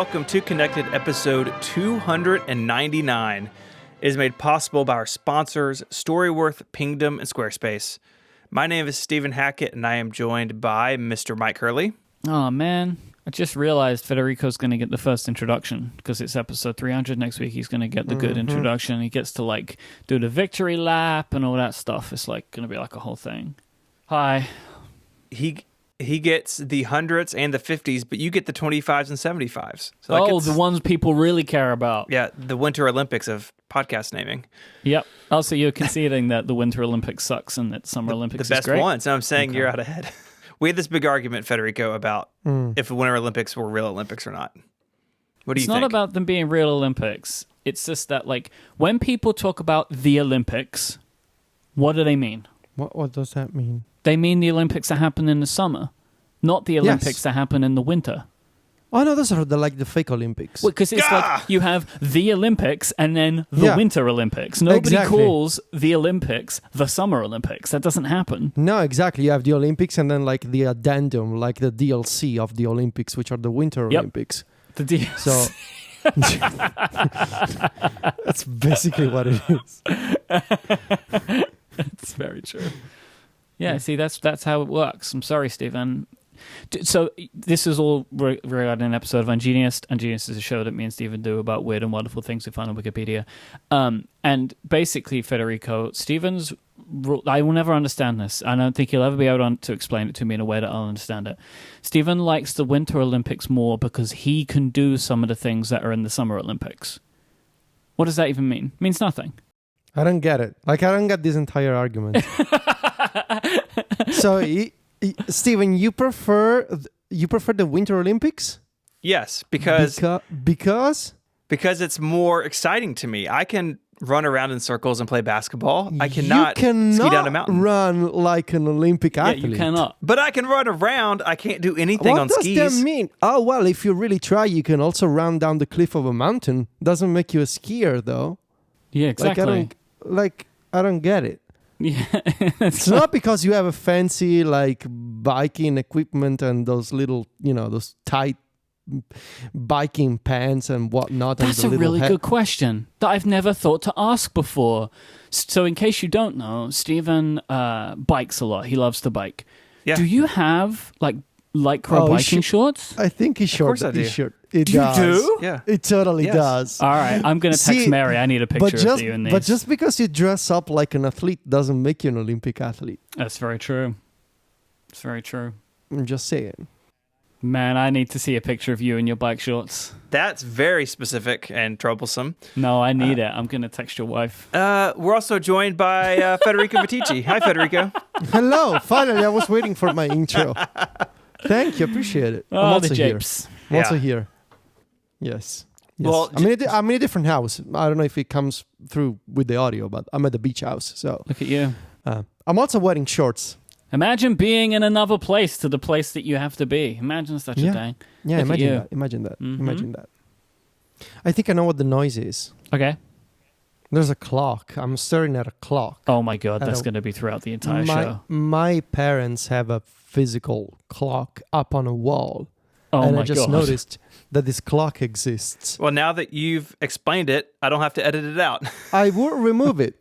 welcome to Connected episode 299. It is made possible by our sponsors, Storyworth, Pingdom, and Squarespace. My name is Stephen Hackett, and I am joined by Mr. Myke Hurley. Oh, man. I just realized Federico's going to get the first introduction because it's episode 300 next week. He's going to get the good introduction. He gets to, do the victory lap and all that stuff. It's, going to be like a whole thing. Hi. He gets the hundreds and the 50s, but you get the 25s and 75s. So the ones people really care about. Yeah, the Winter Olympics of podcast naming. Yep. Also, you're conceding that the Winter Olympics sucks and that Summer Olympics is great? The best ones. So I'm saying You're out ahead. We had this big argument, Federico, about if the Winter Olympics were real Olympics or not. What do you think? It's not about them being real Olympics. It's just that, when people talk about the Olympics, what do they mean? What does that mean? They mean the Olympics that happen in the summer, not the Olympics that happen in the winter. Oh, no, those are the fake Olympics. Because it's like you have the Olympics and then the Winter Olympics. Nobody calls the Olympics the Summer Olympics. That doesn't happen. No, exactly. You have the Olympics and then the addendum, the DLC of the Olympics, which are the Winter Olympics. The DLC. So that's basically what it is. That's very true. Yeah, see, that's how it works. I'm sorry, Stephen. So this is all regarding an episode of Ungenius. Ungenius is a show that me and Stephen do about weird and wonderful things we find on Wikipedia. And basically, Federico, Stephen's rule, I will never understand this. I don't think he'll ever be able to explain it to me in a way that I'll understand it. Stephen likes the Winter Olympics more because he can do some of the things that are in the Summer Olympics. What does that even mean? It means nothing. I don't get it. I don't get this entire argument. So, Stephen, you prefer the Winter Olympics? Yes, because it's more exciting to me. I can run around in circles and play basketball. I cannot ski down a mountain. Run like an Olympic athlete. Yeah, you cannot. But I can run around. I can't do anything on skis. What does that mean? Oh, well, if you really try, you can also run down the cliff of a mountain. Doesn't make you a skier, though. Yeah, exactly. I don't get it. Yeah, it's not because you have a fancy biking equipment and those little, those tight biking pants and whatnot. That's a really good question that I've never thought to ask before. So in case you don't know, Stephen bikes a lot. He loves to bike. Yeah. Do you have lycra biking shorts? I think he's short. Of course I do. It you does. do? Yeah. It totally does. All right, I'm going to text Mary. I need a picture of you in these. But just because you dress up like an athlete doesn't make you an Olympic athlete. That's very true. It's very true. I'm just saying. Man, I need to see a picture of you in your bike shorts. That's very specific and troublesome. No, I need it. I'm going to text your wife. We're also joined by Federico Viticci. Hi, Federico. Hello. Finally, I was waiting for my intro. Thank you. Appreciate it. Oh, I'm also the here. japes. I'm also here. Yes. Well, I'm in a different house. I don't know if it comes through with the audio, but I'm at the beach house. So look at you. I'm also wearing shorts. Imagine being in another place to the place that you have to be. Imagine such a day. Yeah, look imagine that. Imagine that. Mm-hmm. Imagine that. I think I know what the noise is. Okay. There's a clock. I'm staring at a clock. Oh my God, that's going to be throughout the entire show. My parents have a physical clock up on a wall. Oh and my I just God. noticed that this clock exists. Well, now that you've explained it, I don't have to edit it out. I will remove it.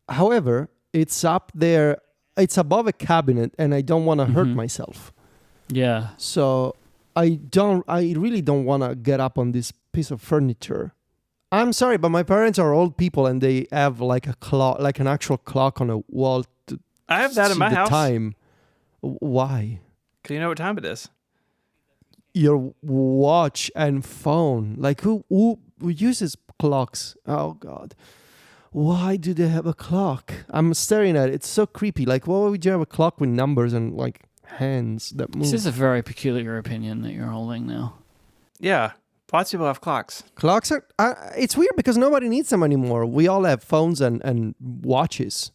However, it's up there. It's above a cabinet, and I don't want to hurt myself. Yeah. So I really don't want to get up on this piece of furniture. I'm sorry, but my parents are old people, and they have a clock, an actual clock on a wall. I have that in my house. Time. Why? Because you know what time it is. Your watch and phone. Who uses clocks? Oh God. Why do they have a clock? I'm staring at it. It's so creepy. Why would you have a clock with numbers and hands that move? This is a very peculiar opinion that you're holding now. Yeah. Lots of people have clocks. Clocks are... it's weird because nobody needs them anymore. We all have phones and watches.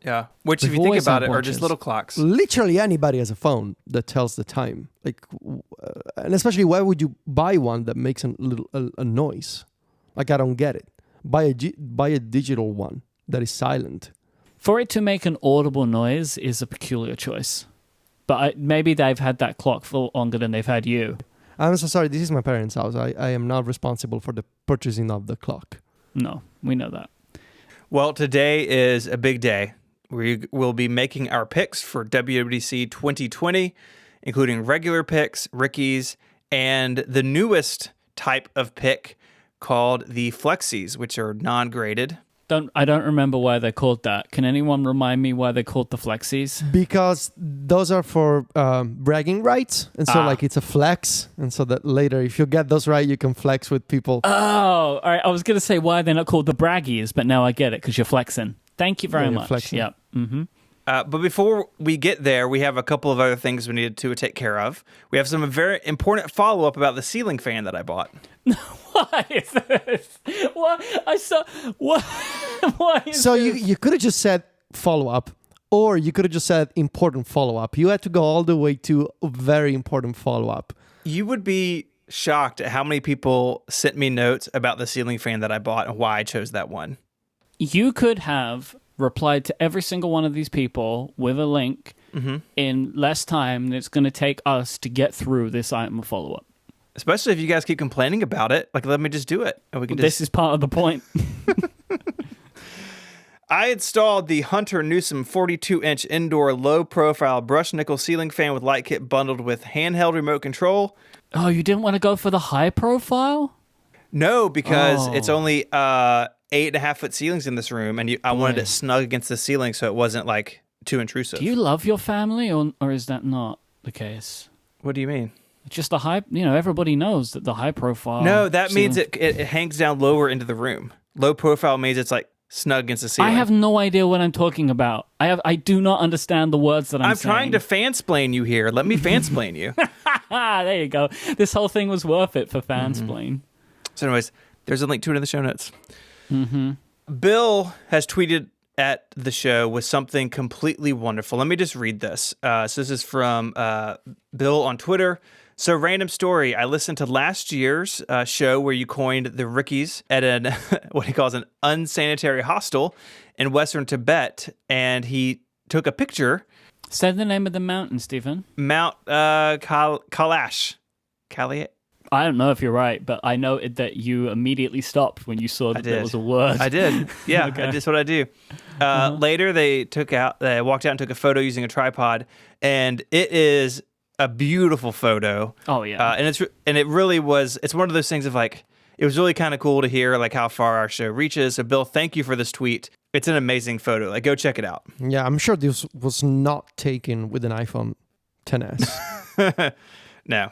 Yeah. Which, if you think about it, are just little clocks. Literally anybody has a phone that tells the time. And especially, why would you buy one that makes a noise? I don't get it. Buy a digital one that is silent. For it to make an audible noise is a peculiar choice. But maybe they've had that clock for longer than they've had you. I'm so sorry. This is my parents' house. I am not responsible for the purchasing of the clock. No, we know that. Well, today is a big day. We will be making our picks for WWDC 2020, including regular picks, Rickies, and the newest type of pick called the Flexies, which are non-graded. I don't remember why they're called that. Can anyone remind me why they're called the Flexies? Because those are for bragging rights. And so like it's a flex. And so that later, if you get those right, you can flex with people. Oh, all right. I was going to say why they're not called the Braggies, but now I get it because you're flexing. Thank you very much. Flexing. Yep. Mm-hmm. But before we get there, we have a couple of other things we needed to take care of. We have some very important follow-up about the ceiling fan that I bought. Why is this? What? I saw... What? Why is So this? you could have just said follow-up, or you could have just said important follow-up. You had to go all the way to a very important follow-up. You would be shocked at how many people sent me notes about the ceiling fan that I bought and why I chose that one. You could have replied to every single one of these people with a link in less time than it's going to take us to get through this item of follow-up. Especially if you guys keep complaining about it. Like, let me just do it. And we can This is part of the point. I installed the Hunter Newsom 42-inch indoor low-profile brushed nickel ceiling fan with light kit bundled with handheld remote control. Oh, you didn't want to go for the high profile? No, because Oh. it's only 8.5-foot ceilings in this room, and I wanted it snug against the ceiling so it wasn't like too intrusive. Do you love your family, or is that not the case? What do you mean? Just the high, everybody knows that the high profile. No, that means ceiling- it hangs down lower into the room. Low profile means it's like snug against the ceiling. I have no idea what I'm talking about. I do not understand the words that I'm saying. trying to fansplain you here. Let me fansplain you. There you go. This whole thing was worth it for fansplain. So anyways, there's a link to it in the show notes. Bill has tweeted at the show with something completely wonderful. Let me just read this. So this is from Bill on Twitter. So random story. I listened to last year's show where you coined the Rickies at an what he calls an unsanitary hostel in Western Tibet, and he took a picture. Say the name of the mountain, Stephen. Mount Kailash. I don't know if you're right, but I know that you immediately stopped when you saw that there was a word. I did. Yeah, Okay. that's what I do. Later, they walked out and took a photo using a tripod, and it is a beautiful photo. Oh yeah, and it really was. It's one of those things of like, it was really kind of cool to hear like how far our show reaches. So, Bill, thank you for this tweet. It's an amazing photo. Like, go check it out. Yeah, I'm sure this was not taken with an iPhone XS. No.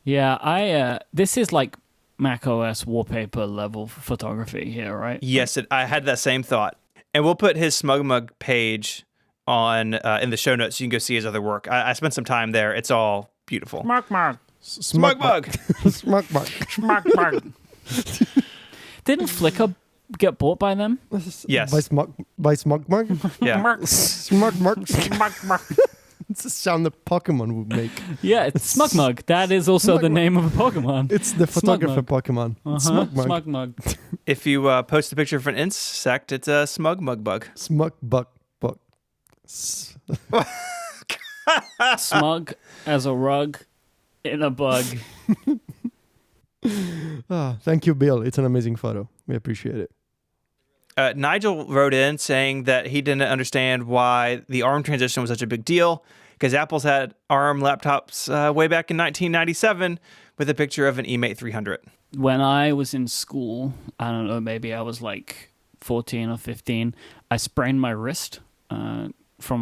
yeah. This is like macOS wallpaper level photography here, right? Yes, I had that same thought. And we'll put his Smug Mug page on in the show notes so you can go see his other work. I spent some time there. It's all beautiful. Smug Mug. Smug Mug. Smug Mug. Smug Mug. Didn't Flickr get bought by them? Yes. By Smug Mug? Yeah. Smug Mug. Smug Mug. It's a sound that Pokemon would make. Yeah, it's Smug Mug. That is also Smug the Mug. name of a Pokemon. It's the Smug photographer Mug. Pokemon. Smug Mug. Smug Mug. If you post a picture of an insect, it's a Smug Mug bug. Smug Bug. Bug. Smug as a rug in a bug. Thank you, Bill. It's an amazing photo. We appreciate it. Nigel wrote in saying that he didn't understand why the ARM transition was such a big deal because Apple's had ARM laptops way back in 1997 with a picture of an eMate 300. When I was in school, I don't know, maybe I was like 14 or 15, I sprained my wrist from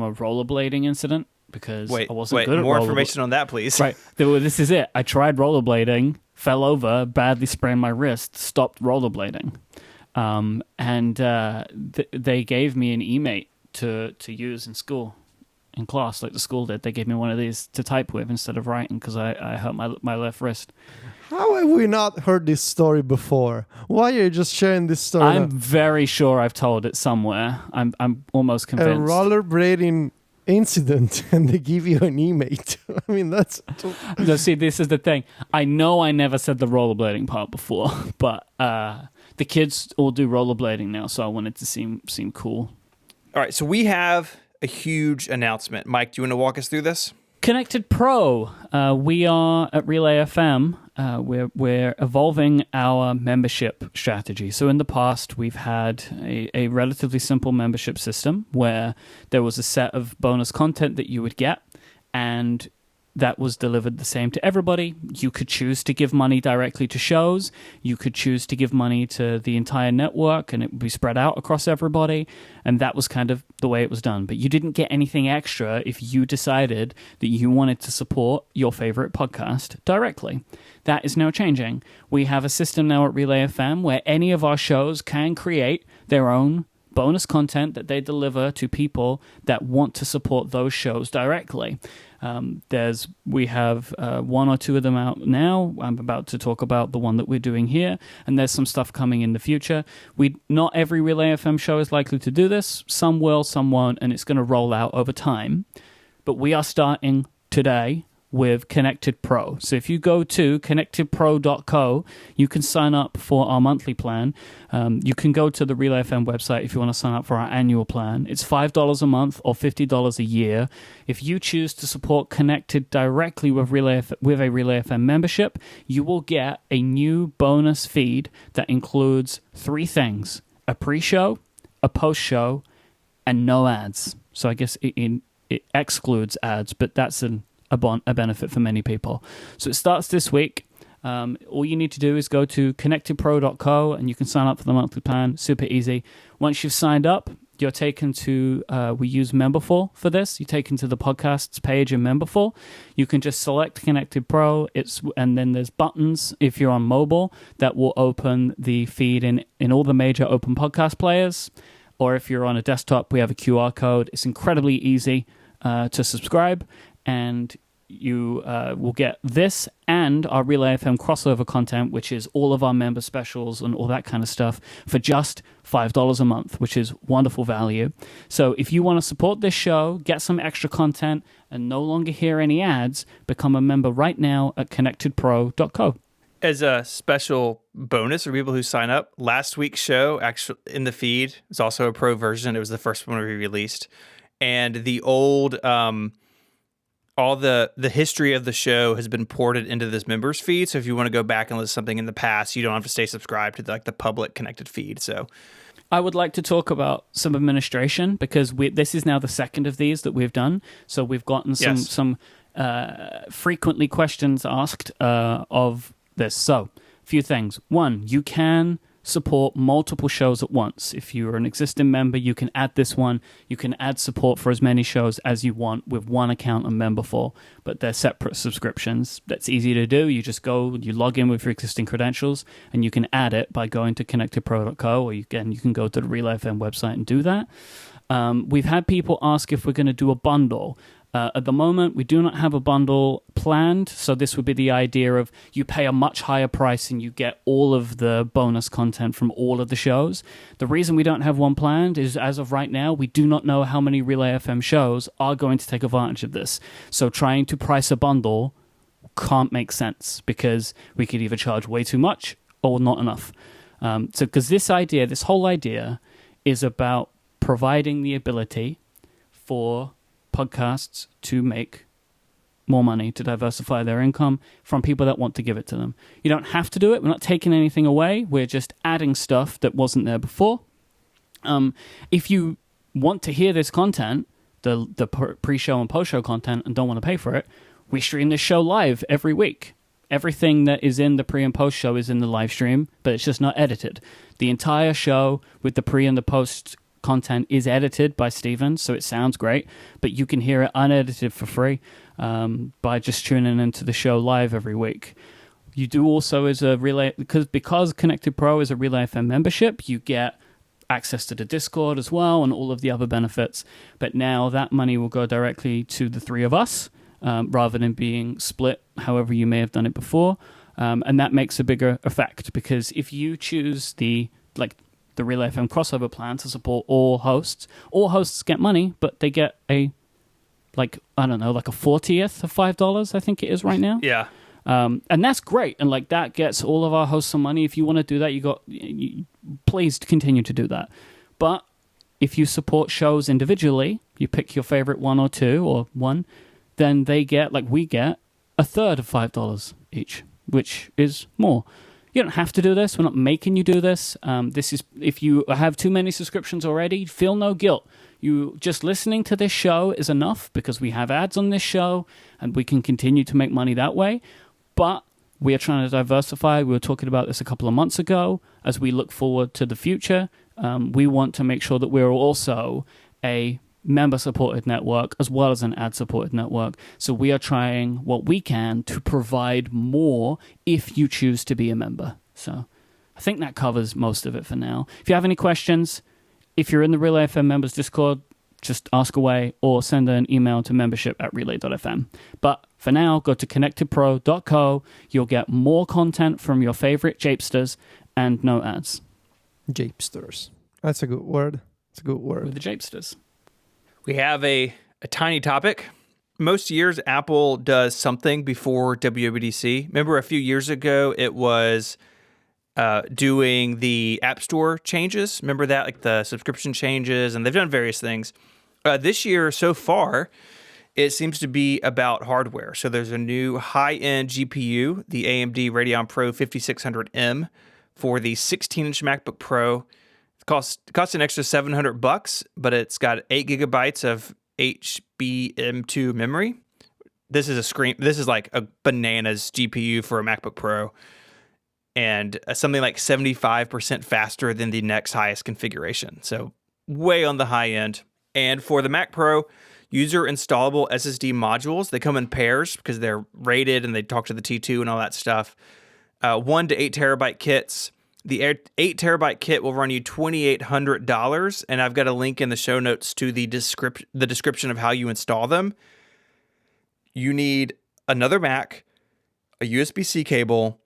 a rollerblading incident because I wasn't good at more rollerblading. information on that, please. Right. This is it. I tried rollerblading, fell over, badly sprained my wrist, stopped rollerblading. They gave me an eMate to use in school, in class, like the school did. They gave me one of these to type with instead of writing because I hurt my left wrist. How have we not heard this story before? Why are you just sharing this story? I'm very sure I've told it somewhere. I'm almost a convinced. rollerblading incident, and they give you an eMate. I mean, that's... No, see, this is the thing. I know I never said the rollerblading part before, but the kids all do rollerblading now, so I wanted to seem cool. All right, so we have a huge announcement. Myke, do you want to walk us through this? Connected Pro. We are at Relay FM. We're evolving our membership strategy. So in the past, we've had a relatively simple membership system where there was a set of bonus content that you would get, and that was delivered the same to everybody. You could choose to give money directly to shows. You could choose to give money to the entire network, and it would be spread out across everybody. And that was kind of the way it was done. But you didn't get anything extra if you decided that you wanted to support your favorite podcast directly. That is now changing. We have a system now at Relay FM where any of our shows can create their own bonus content that they deliver to people that want to support those shows directly. We have one or two of them out now. I'm about to talk about the one that we're doing here, and there's some stuff coming in the future. Not every Relay FM show is likely to do this. Some will, some won't, and it's going to roll out over time. But we are starting today with Connected Pro. So if you go to connectedpro.co, you can sign up for our monthly plan. You can go to the Relay FM website if you want to sign up for our annual plan. It's $5 a month or $50 a year. If you choose to support Connected directly with a Relay FM membership, you will get a new bonus feed that includes 3 things: a pre-show, a post-show, and no ads. So I guess it excludes ads, but that's a benefit for many people. So it starts this week. All you need to do is go to connectedpro.co and you can sign up for the monthly plan. Super easy. Once you've signed up, you're taken to, we use Memberful for this. You're taken to the podcasts page in Memberful. You can just select Connected Pro, and then there's buttons if you're on mobile that will open the feed in all the major open podcast players. Or if you're on a desktop, we have a QR code. It's incredibly easy to subscribe, and you will get this and our Relay FM crossover content, which is all of our member specials and all that kind of stuff, for just $5 a month, which is wonderful value. So if you want to support this show, get some extra content, and no longer hear any ads, become a member right now at connectedpro.co. As a special bonus for people who sign up, last week's show actually in the feed is also a pro version. It was the first one we released. And the old... all the history of the show has been ported into this members feed. So if you want to go back and listen to something in the past, you don't have to stay subscribed to the public connected feed. So I would like to talk about some administration, because this is now the second of these that we've done. So we've gotten some frequently questions asked of this. So a few things. One, you can support multiple shows at once. If you're an existing member, you can add this one. You can add support for as many shows as you want with one account and Memberful, but they're separate subscriptions. That's easy to do. You just go, you log in with your existing credentials, and you can add it by going to connectedpro.co, or you can go to the Relay FM website and do that. We've had people ask if we're going to do a bundle. At the moment, we do not have a bundle planned, so this would be the idea of you pay a much higher price and you get all of the bonus content from all of the shows. The reason we don't have one planned is, as of right now, we do not know how many Relay FM shows are going to take advantage of this. So trying to price a bundle can't make sense, because we could either charge way too much or not enough. Because this whole idea is about providing the ability for podcasts to make more money, to diversify their income from people that want to give it to them. You don't have to do it. We're not taking anything away. We're just adding stuff that wasn't there before. If you want to hear this content, the pre-show and post-show content, and don't want to pay for it, we stream this show live every week. Everything that is in the pre and post show is in the live stream, but it's just not edited. The entire show with the pre and the post content is edited by Steven, so it sounds great, but you can hear it unedited for free by just tuning into the show live every week. You do also, as a Relay, because Connected Pro is a Relay FM membership, you get access to the Discord as well and all of the other benefits. But now that money will go directly to the three of us, rather than being split however you may have done it before. And that makes a bigger effect, because if you choose the Relay FM crossover plan to support all hosts get money, but they get a 40th of $5, I think it is right now. Yeah. And that's great. And that gets all of our hosts some money. If you want to do that, please continue to do that. But if you support shows individually, you pick your favorite one or two or one, then they get, like we get, a third of $5 each, which is more. You don't have to do this. We're not making you do this. This is, if you have too many subscriptions already, feel no guilt. You just listening to this show is enough because we have ads on this show and we can continue to make money that way. But we are trying to diversify. We were talking about this a couple of months ago. As we look forward to the future, we want to make sure that we're also a member-supported network as well as an ad-supported network. So we are trying what we can to provide more if you choose to be a member. So I think that covers most of it for now. If you have any questions, if you're in the Relay FM members Discord, just ask away or send an email to membership@relay.fm. But for now, go to connectedpro.co. You'll get more content from your favorite Japesters and no ads. Japesters. That's a good word. It's a good word. With the Japesters. We have a tiny topic. Most years, Apple does something before WWDC. Remember a few years ago, it was doing the App Store changes. Remember that, like the subscription changes, and they've done various things. This year, so far, it seems to be about hardware. So there's a new high-end GPU, the AMD Radeon Pro 5600M for the 16-inch MacBook Pro. Costs an extra $700, but it's got 8 gigabytes of HBM2 memory. This is like a bananas GPU for a MacBook Pro, and something like 75% faster than the next highest configuration. So way on the high end. And for the Mac Pro, user installable SSD modules. They come in pairs because they're rated and they talk to the T2 and all that stuff. 1 to 8 terabyte kits. The 8 terabyte kit will run you $2,800, and I've got a link in the show notes to the description of how you install them. You need another Mac, a USB-C cable,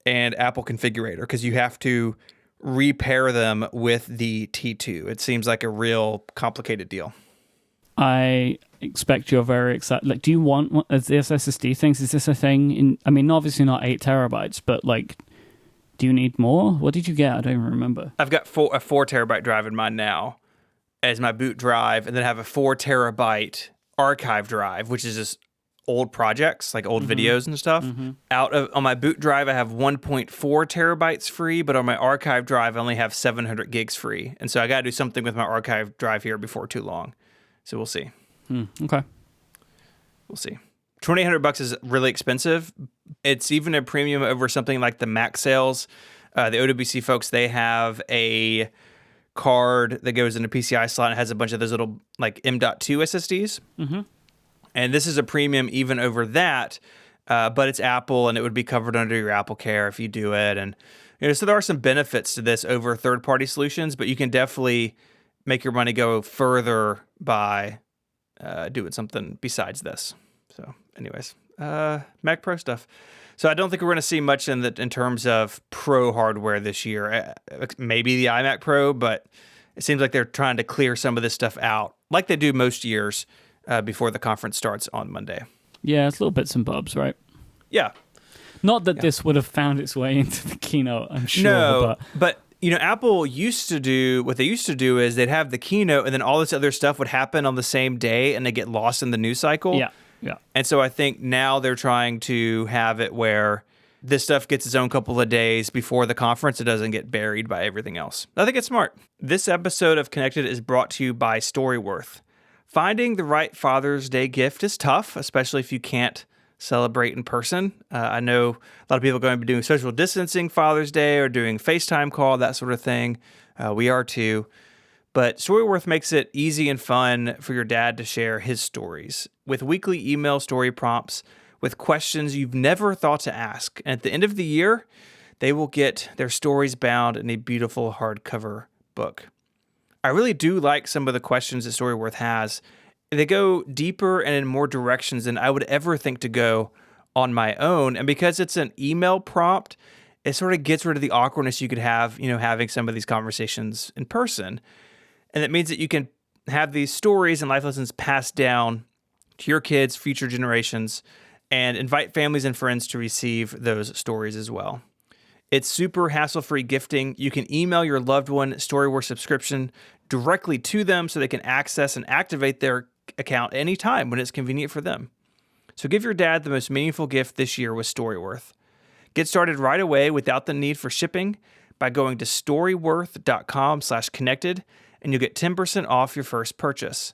and Apple configurator because you have to repair them with the T2. It seems like a real complicated deal. I expect you're very excited. Like, do you want one of this SSD things? Is this a thing? I mean, obviously not 8 terabytes, but like, do you need more? What did you get? I don't even remember. I've got a 4 terabyte drive in mine now as my boot drive, and then I have a 4 terabyte archive drive, which is just old projects, like old videos and stuff. On my boot drive, I have 1.4 terabytes free, but on my archive drive, I only have 700 gigs free. And so I got to do something with my archive drive here before too long. So we'll see. Okay. We'll see. $2,800 is really expensive. It's even a premium over something like the Mac sales. The OWC folks, they have a card that goes in a PCI slot and has a bunch of those little like M.2 SSDs. And this is a premium even over that, but it's Apple, and it would be covered under your Apple Care if you do it. And so there are some benefits to this over third-party solutions, but you can definitely make your money go further by doing something besides this. So anyways, Mac Pro stuff. So I don't think we're going to see much in terms of Pro hardware this year. Maybe the iMac Pro, but it seems like they're trying to clear some of this stuff out, like they do most years before the conference starts on Monday. Yeah, it's little bits and bobs, right? Yeah. Not that this would have found its way into the keynote, I'm sure. No, but Apple used to do, what they used to do is they'd have the keynote and then all this other stuff would happen on the same day and they get lost in the news cycle. Yeah. And so I think now they're trying to have it where this stuff gets its own couple of days before the conference. It doesn't get buried by everything else. I think it's smart. This episode of Connected is brought to you by Storyworth. Finding the right Father's Day gift is tough, especially if you can't celebrate in person. I know a lot of people are going to be doing social distancing Father's Day or doing FaceTime call, that sort of thing. We are too. But Storyworth makes it easy and fun for your dad to share his stories with weekly email story prompts with questions you've never thought to ask. And at the end of the year, they will get their stories bound in a beautiful hardcover book. I really do like some of the questions that Storyworth has. They go deeper and in more directions than I would ever think to go on my own. And because it's an email prompt, it sort of gets rid of the awkwardness you could have, having some of these conversations in person. And that means that you can have these stories and life lessons passed down to your kids, future generations, and invite families and friends to receive those stories as well. It's super hassle-free gifting. You can email your loved one Storyworth subscription directly to them so they can access and activate their account anytime when it's convenient for them. So give your dad the most meaningful gift this year with Storyworth. Get started right away without the need for shipping by going to storyworth.com/connected, and you'll get 10% off your first purchase.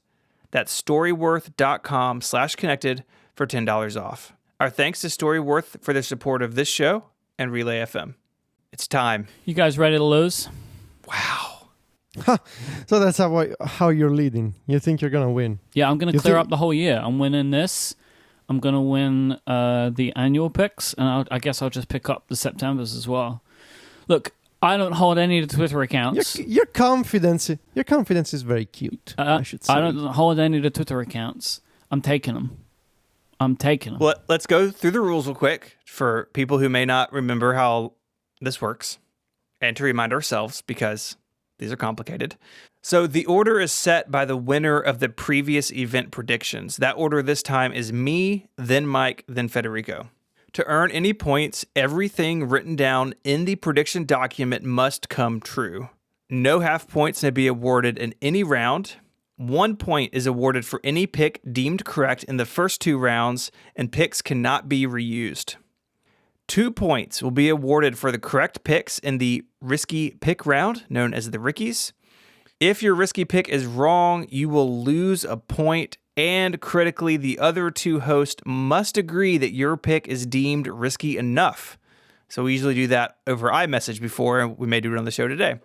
That's storyworth.com/connected for $10 off. Our thanks to Storyworth for their support of this show and Relay FM. It's time. You guys ready to lose? Wow. So that's how you're leading. You think you're going to win. Yeah, I'm going to clear up the whole year. I'm winning this. I'm going to win the annual picks, and I guess I'll just pick up the Septembers as well. Look, I don't hold any of the Twitter accounts. Your confidence is very cute, I should say. I don't hold any of the Twitter accounts. I'm taking them. Well, let's go through the rules real quick for people who may not remember how this works, and to remind ourselves, because these are complicated. So the order is set by the winner of the previous event predictions. That order this time is me, then Myke, then Federico. To earn any points, everything written down in the prediction document must come true. No half points may be awarded in any round. 1 point is awarded for any pick deemed correct in the first 2 rounds, and picks cannot be reused. 2 points will be awarded for the correct picks in the risky pick round, known as the Rickies. If your risky pick is wrong, you will lose a point, and critically, the other 2 hosts must agree that your pick is deemed risky enough. So we usually do that over iMessage before, and we may do it on the show today.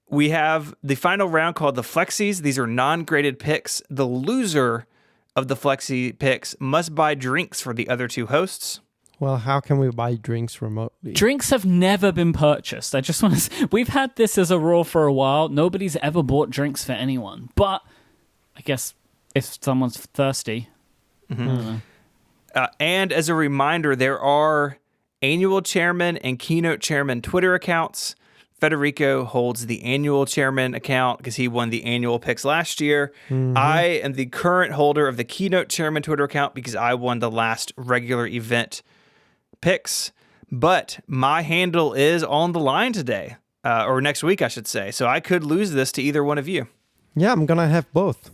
We have the final round called the Flexies. These are non-graded picks. The loser of the Flexi picks must buy drinks for the other 2 hosts. Well, how can we buy drinks remotely? Drinks have never been purchased. I just want to. We've had this as a rule for a while. Nobody's ever bought drinks for anyone. But I guess if someone's thirsty. Mm-hmm. And as a reminder, there are annual chairman and keynote chairman Twitter accounts. Federico holds the annual chairman account because he won the annual picks last year. Mm-hmm. I am the current holder of the keynote chairman Twitter account because I won the last regular event picks. But my handle is on the line today, or next week, I should say. So I could lose this to either one of you. Yeah, I'm going to have both.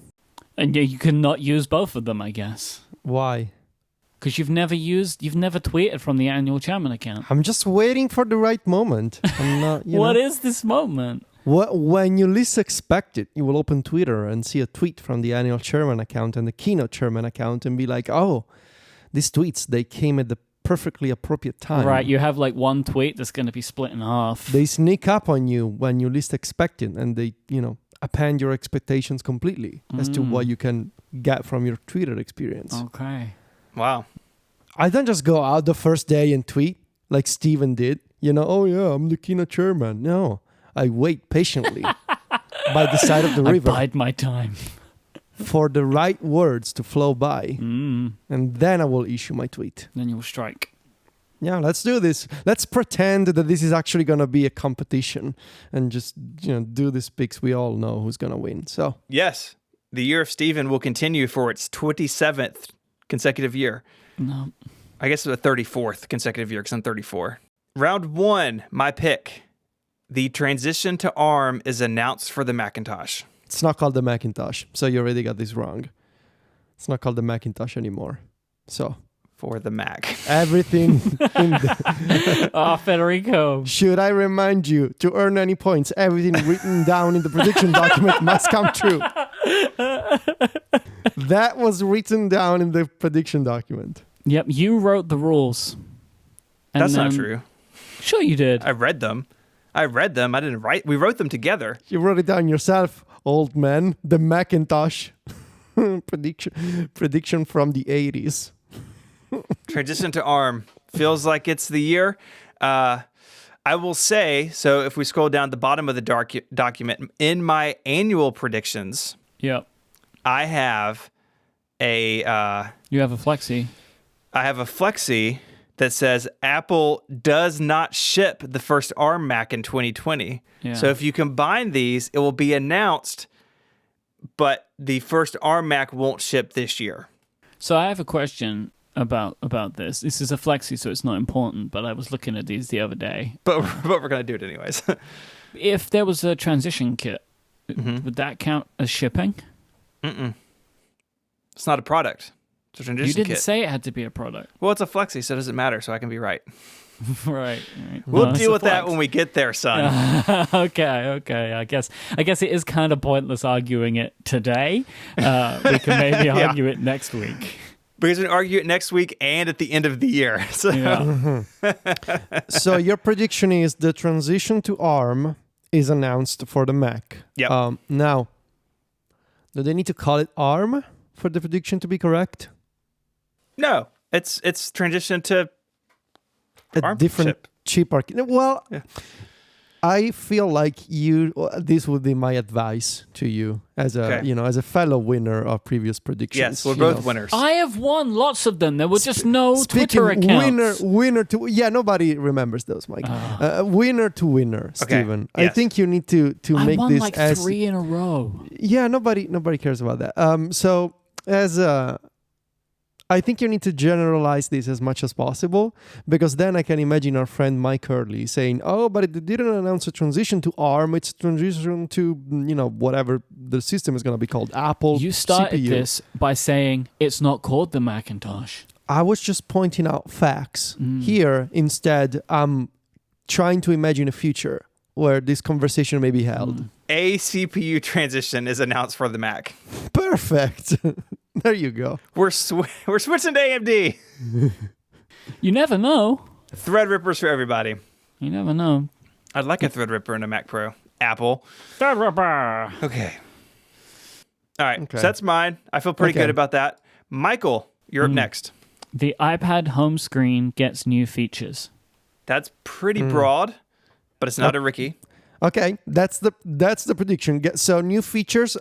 And you cannot use both of them, I guess. Why? Because you've never tweeted from the annual chairman account. I'm just waiting for the right moment. I'm not, What is this moment? When you least expect it, you will open Twitter and see a tweet from the annual chairman account and the keynote chairman account and be like, oh, these tweets, they came at the perfectly appropriate time. Right, you have like one tweet that's going to be split in half. They sneak up on you when you least expect it, and they, append your expectations completely as to what you can get from your Twitter experience. Okay. Wow. I don't just go out the first day and tweet like Steven did. Oh yeah, I'm the keynote chairman. No, I wait patiently by the side of the river. I bide my time. For the right words to flow by. And then I will issue my tweet. Then you'll strike. Yeah, let's do this. Let's pretend that this is actually going to be a competition and just do this picks. We all know who's going to win. So yes, the year of Steven will continue for its 27th consecutive year. No. I guess the 34th consecutive year because I'm 34. Round 1, my pick. The transition to ARM is announced for the Macintosh. It's not called the Macintosh, so you already got this wrong. It's not called the Macintosh anymore. So for the Mac. Everything in Federico. Should I remind you, to earn any points, everything written down in the prediction document must come true. That was written down in the prediction document. Yep, you wrote the rules. That's not true. Sure you did. I read them. I didn't write. We wrote them together. You wrote it down yourself, old man. The Macintosh prediction from the 80s. Transition to ARM. Feels like it's the year. I will say, so if we scroll down the bottom of the document, in my annual predictions, yep, I have a... you have a Flexi. I have a Flexi that says Apple does not ship the first ARM Mac in 2020. Yeah. So if you combine these, it will be announced, but the first ARM Mac won't ship this year. So I have a question about this. This is a Flexi, so it's not important, but I was looking at these the other day. But we're going to do it anyways. If there was a transition kit, would that count as shipping? Mm-mm. It's not a product. It's a transition You didn't kit. say it had to be a product. Well, it's a flexi, so it doesn't matter, so I can be right. Right. We'll No, it's deal a with that flex. when we get there, son. Okay. I guess it is kind of pointless arguing it today. We can maybe argue it next week. Because we can argue it next week and at the end of the year. So. Yeah. So your prediction is the transition to ARM is announced for the Mac. Yep. Now, do they need to call it ARM for the prediction to be correct? No, it's transition to A ARM different chip. chip architecture. Well, Yeah. I feel like this would be my advice to you as a as a fellow winner of previous predictions. Yes, we're you both know. winners. I have won lots of them. There were just no Speaking Twitter accounts. winner to nobody remembers those, Myke. Winner to winner, Stephen. I yes. think you need to I make won this like as 3 in a row. yeah. Nobody cares about that. So as I think you need to generalize this as much as possible, because then I can imagine our friend Myke Hurley saying, "Oh, but it didn't announce a transition to ARM. It's a transition to whatever the system is going to be called, Apple You started CPU." this by saying it's not called the Macintosh. I was just pointing out facts. Here, instead, I'm trying to imagine a future where this conversation may be held. A CPU transition is announced for the Mac. Perfect. There you go. We're switching to AMD. You never know. Threadrippers for everybody. You never know. I'd like a Threadripper in a Mac Pro. Apple. Okay. All right. Okay. So that's mine. I feel pretty Okay. good about that. Michael, you're up next. The iPad home screen gets new features. That's pretty broad, but it's not a Ricky. Okay, that's the prediction. So new features.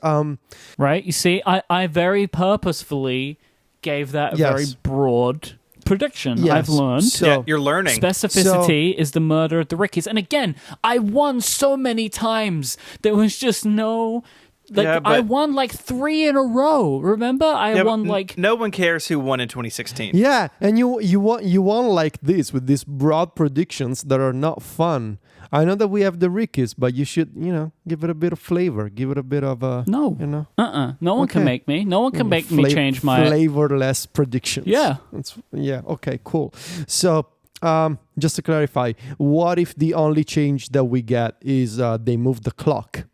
Right? You see, I very purposefully gave that a Yes. very broad prediction. Yes. I've learned. So- Yeah, you're learning. Specificity is the murder of the Rickies. And again, I won so many times. There was just no... Yeah, I but- won like 3 in a row. Remember? I Yeah, but won like... no one cares who won in 2016. Yeah, and you won like this with these broad predictions that are not fun. I know that we have the Rickies, but you should give it a bit of flavor. Give it a bit of a No. No one can Okay. make me. No one can make me change my... flavorless predictions. Yeah. Okay, cool. So just to clarify, what if the only change that we get is they move the clock?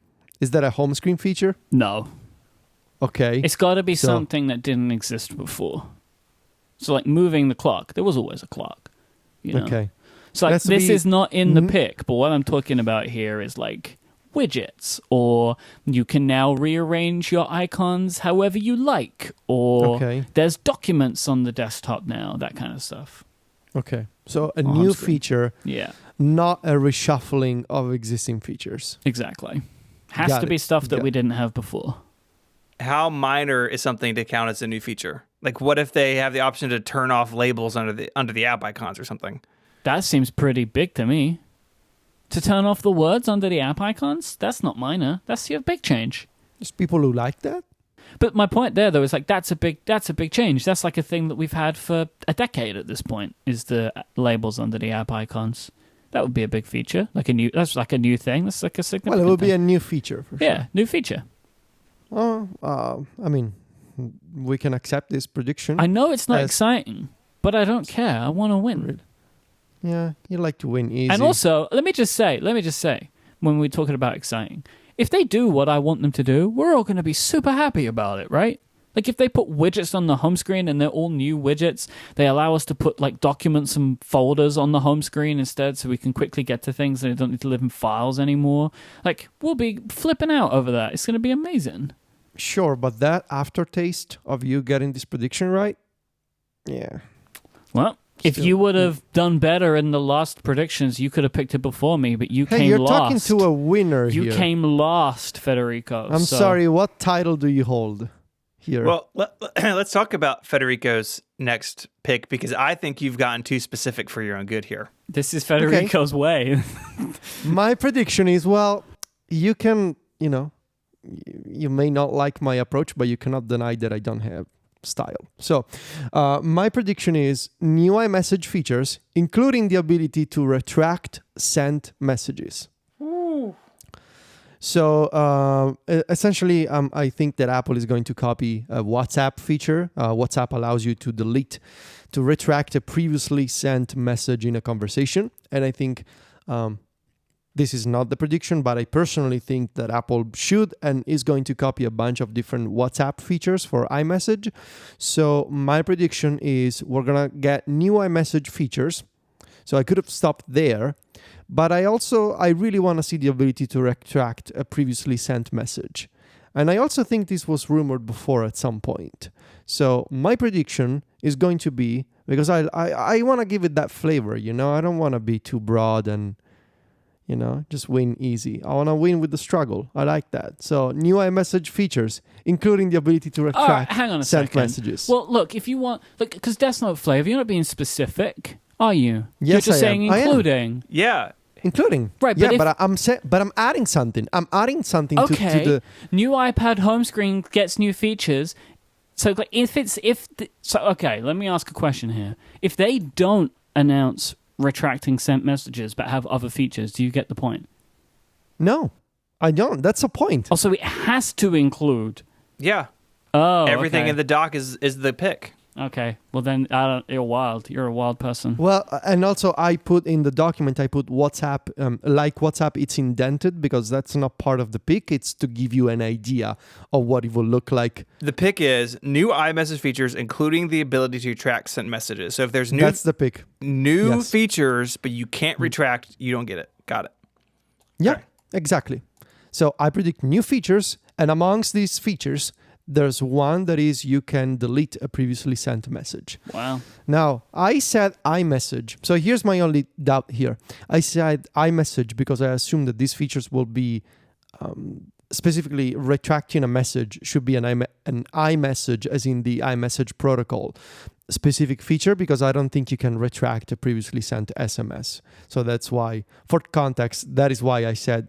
Is that a home screen feature? No. Okay. It's got to be So- something that didn't exist before. So like moving the clock. There was always a clock. You know? Okay. So like, Has to this be- is not in the pick, but what I'm talking about here is like widgets, or you can now rearrange your icons however you like, or Okay. there's documents on the desktop now, that kind of stuff. Okay. So a On new screen. feature, Yeah, not a reshuffling of existing features. exactly. Has Got to it. be stuff that Got we didn't have before. How minor is something to count as a new feature? Like, what if they have the option to turn off labels under the app icons or something? That seems pretty big to me. To turn off the words under the app icons? That's not minor. That's a big change. There's people who like that. But my point there, though, is like that's a big change. That's like a thing that we've had for a decade at this point. Is the labels under the app icons? That would be a big feature. That's like a new thing. That's like a significant. Well, it would be thing. a new feature for Yeah, sure. new feature. I mean, we can accept this prediction. I know it's not As- exciting, but I don't care. I want to win. Yeah, you like to win easy. And also, let me just say, when we're talking about exciting, if they do what I want them to do, we're all going to be super happy about it, right? Like if they put widgets on the home screen and they're all new widgets, they allow us to put like documents and folders on the home screen instead, so we can quickly get to things and we don't need to live in files anymore. Like we'll be flipping out over that. It's going to be amazing. Sure, but that aftertaste of you getting this prediction right, yeah. Well, if Still- you would have done better in the last predictions, you could have picked it before me, but you Hey, came you're last. talking to a winner You here. came last, Federico. I'm so- sorry, what title do you hold here? Well, let's talk about Federico's next pick, because I think you've gotten too specific for your own good here. This is Federico's way. My prediction is, well, you can, you may not like my approach, but you cannot deny that I don't have style. So my prediction is new iMessage features, including the ability to retract sent messages. So essentially, I think that Apple is going to copy a WhatsApp feature. WhatsApp allows you to retract a previously sent message in a conversation. And I think this is not the prediction, but I personally think that Apple should and is going to copy a bunch of different WhatsApp features for iMessage. So my prediction is we're going to get new iMessage features. So I could have stopped there, but I really want to see the ability to retract a previously sent message. And I also think this was rumored before at some point. So my prediction is going to be, because I want to give it that flavor, I don't want to be too broad and, just win easy. I want to win with the struggle. I like that. So new iMessage features, including the ability to retract hang on a sent second. messages. Well, look, if you want, because Death Note flavor, you're not being specific, are you? Yes, you're just I saying am. including. Yeah. Including. Right, Yeah, but I'm adding something. I'm adding something to the... New iPad home screen gets new features. So like, okay, let me ask a question here. If they don't announce retracting sent messages but have other features, do you get the point? No, I don't. That's a point. Also, it has to include. Yeah. Oh, everything okay. in the doc is the pick. Okay. Well, then you're wild. You're a wild person. Well, and also I put in the document, I put WhatsApp, like WhatsApp, it's indented because that's not part of the pick. It's to give you an idea of what it will look like. The pick is new iMessage features, including the ability to track sent messages. So if there's That's the pick. New Yes. features, but you can't retract, you don't get it. Got it. Yeah, Okay. exactly. So I predict new features, and amongst these features, there's one that is you can delete a previously sent message. Wow. Now, I said iMessage. So here's my only doubt here. I said iMessage because I assume that these features will be specifically retracting a message should be an iMessage, as in the iMessage protocol specific feature, because I don't think you can retract a previously sent SMS. So that's why, for context, that is why I said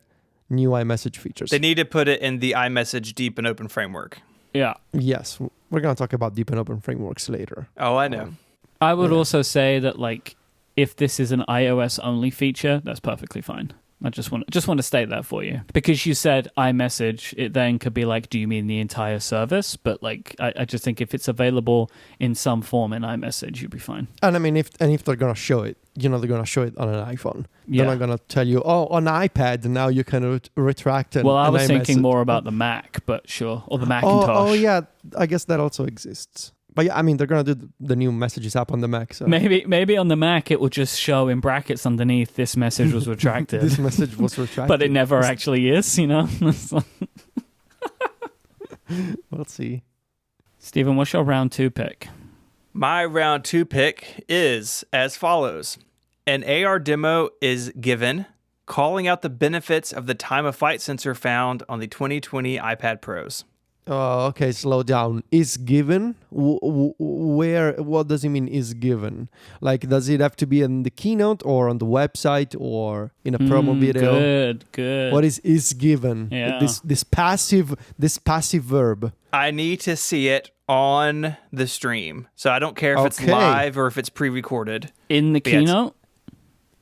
new iMessage features. They need to put it in the iMessage deep and open framework. Yeah. Yes, we're going to talk about deep and open frameworks later. Oh, I know. I would also say that, like, if this is an iOS only feature, that's perfectly fine. I just want to state that for you, because you said iMessage. It then could be like, do you mean the entire service? But like, I just think if it's available in some form in iMessage, you'd be fine. And I mean, if they're gonna show it, they're gonna show it on an iPhone. Yeah. They're not gonna tell you, oh, on iPad now you can retract. Well, I was thinking iMessage. more about the Mac, but sure, or the Macintosh. Oh yeah, I guess that also exists. But yeah, I mean, they're gonna do the new messages app on the Mac. So Maybe on the Mac it will just show in brackets underneath this message was retracted. this message was retracted, but it never actually is, We'll see. Stephen, what's your round 2 pick? My round 2 pick is as follows. An AR demo is given, calling out the benefits of the time of flight sensor found on the 2020 iPad Pros. Oh, okay, slow down. Is given? Where? What does it mean is given? Like, does it have to be in the keynote or on the website or in a promo video? Good. What is given? Yeah. This passive verb. I need to see it on the stream. So I don't care if it's Okay. live or if it's pre-recorded. In the But yeah, keynote?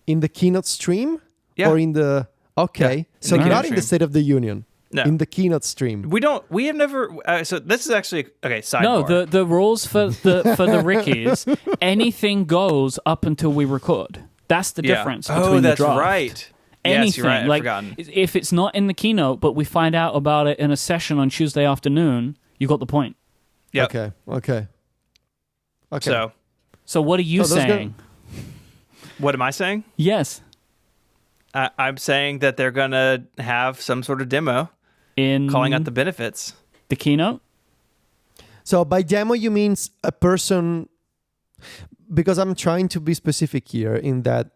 In the keynote stream? Yeah. Or in the... Okay. Yeah, So the not keynote in the stream. State of the Union. No. In the keynote stream. We have never, so this is actually, okay, sidebar. No, the rules for the Rickies, anything goes up until we record. That's the difference between Oh, that's the draft. right. Anything. Yes, you're right. I've like, forgotten. if it's not in the keynote, but we find out about it in a session on Tuesday afternoon, you got the point. Yep. Okay. So what are you So those saying? What am I saying? Yes. I'm saying that they're going to have some sort of demo In calling out the benefits. the keynote? So by demo, you mean a person... Because I'm trying to be specific here in that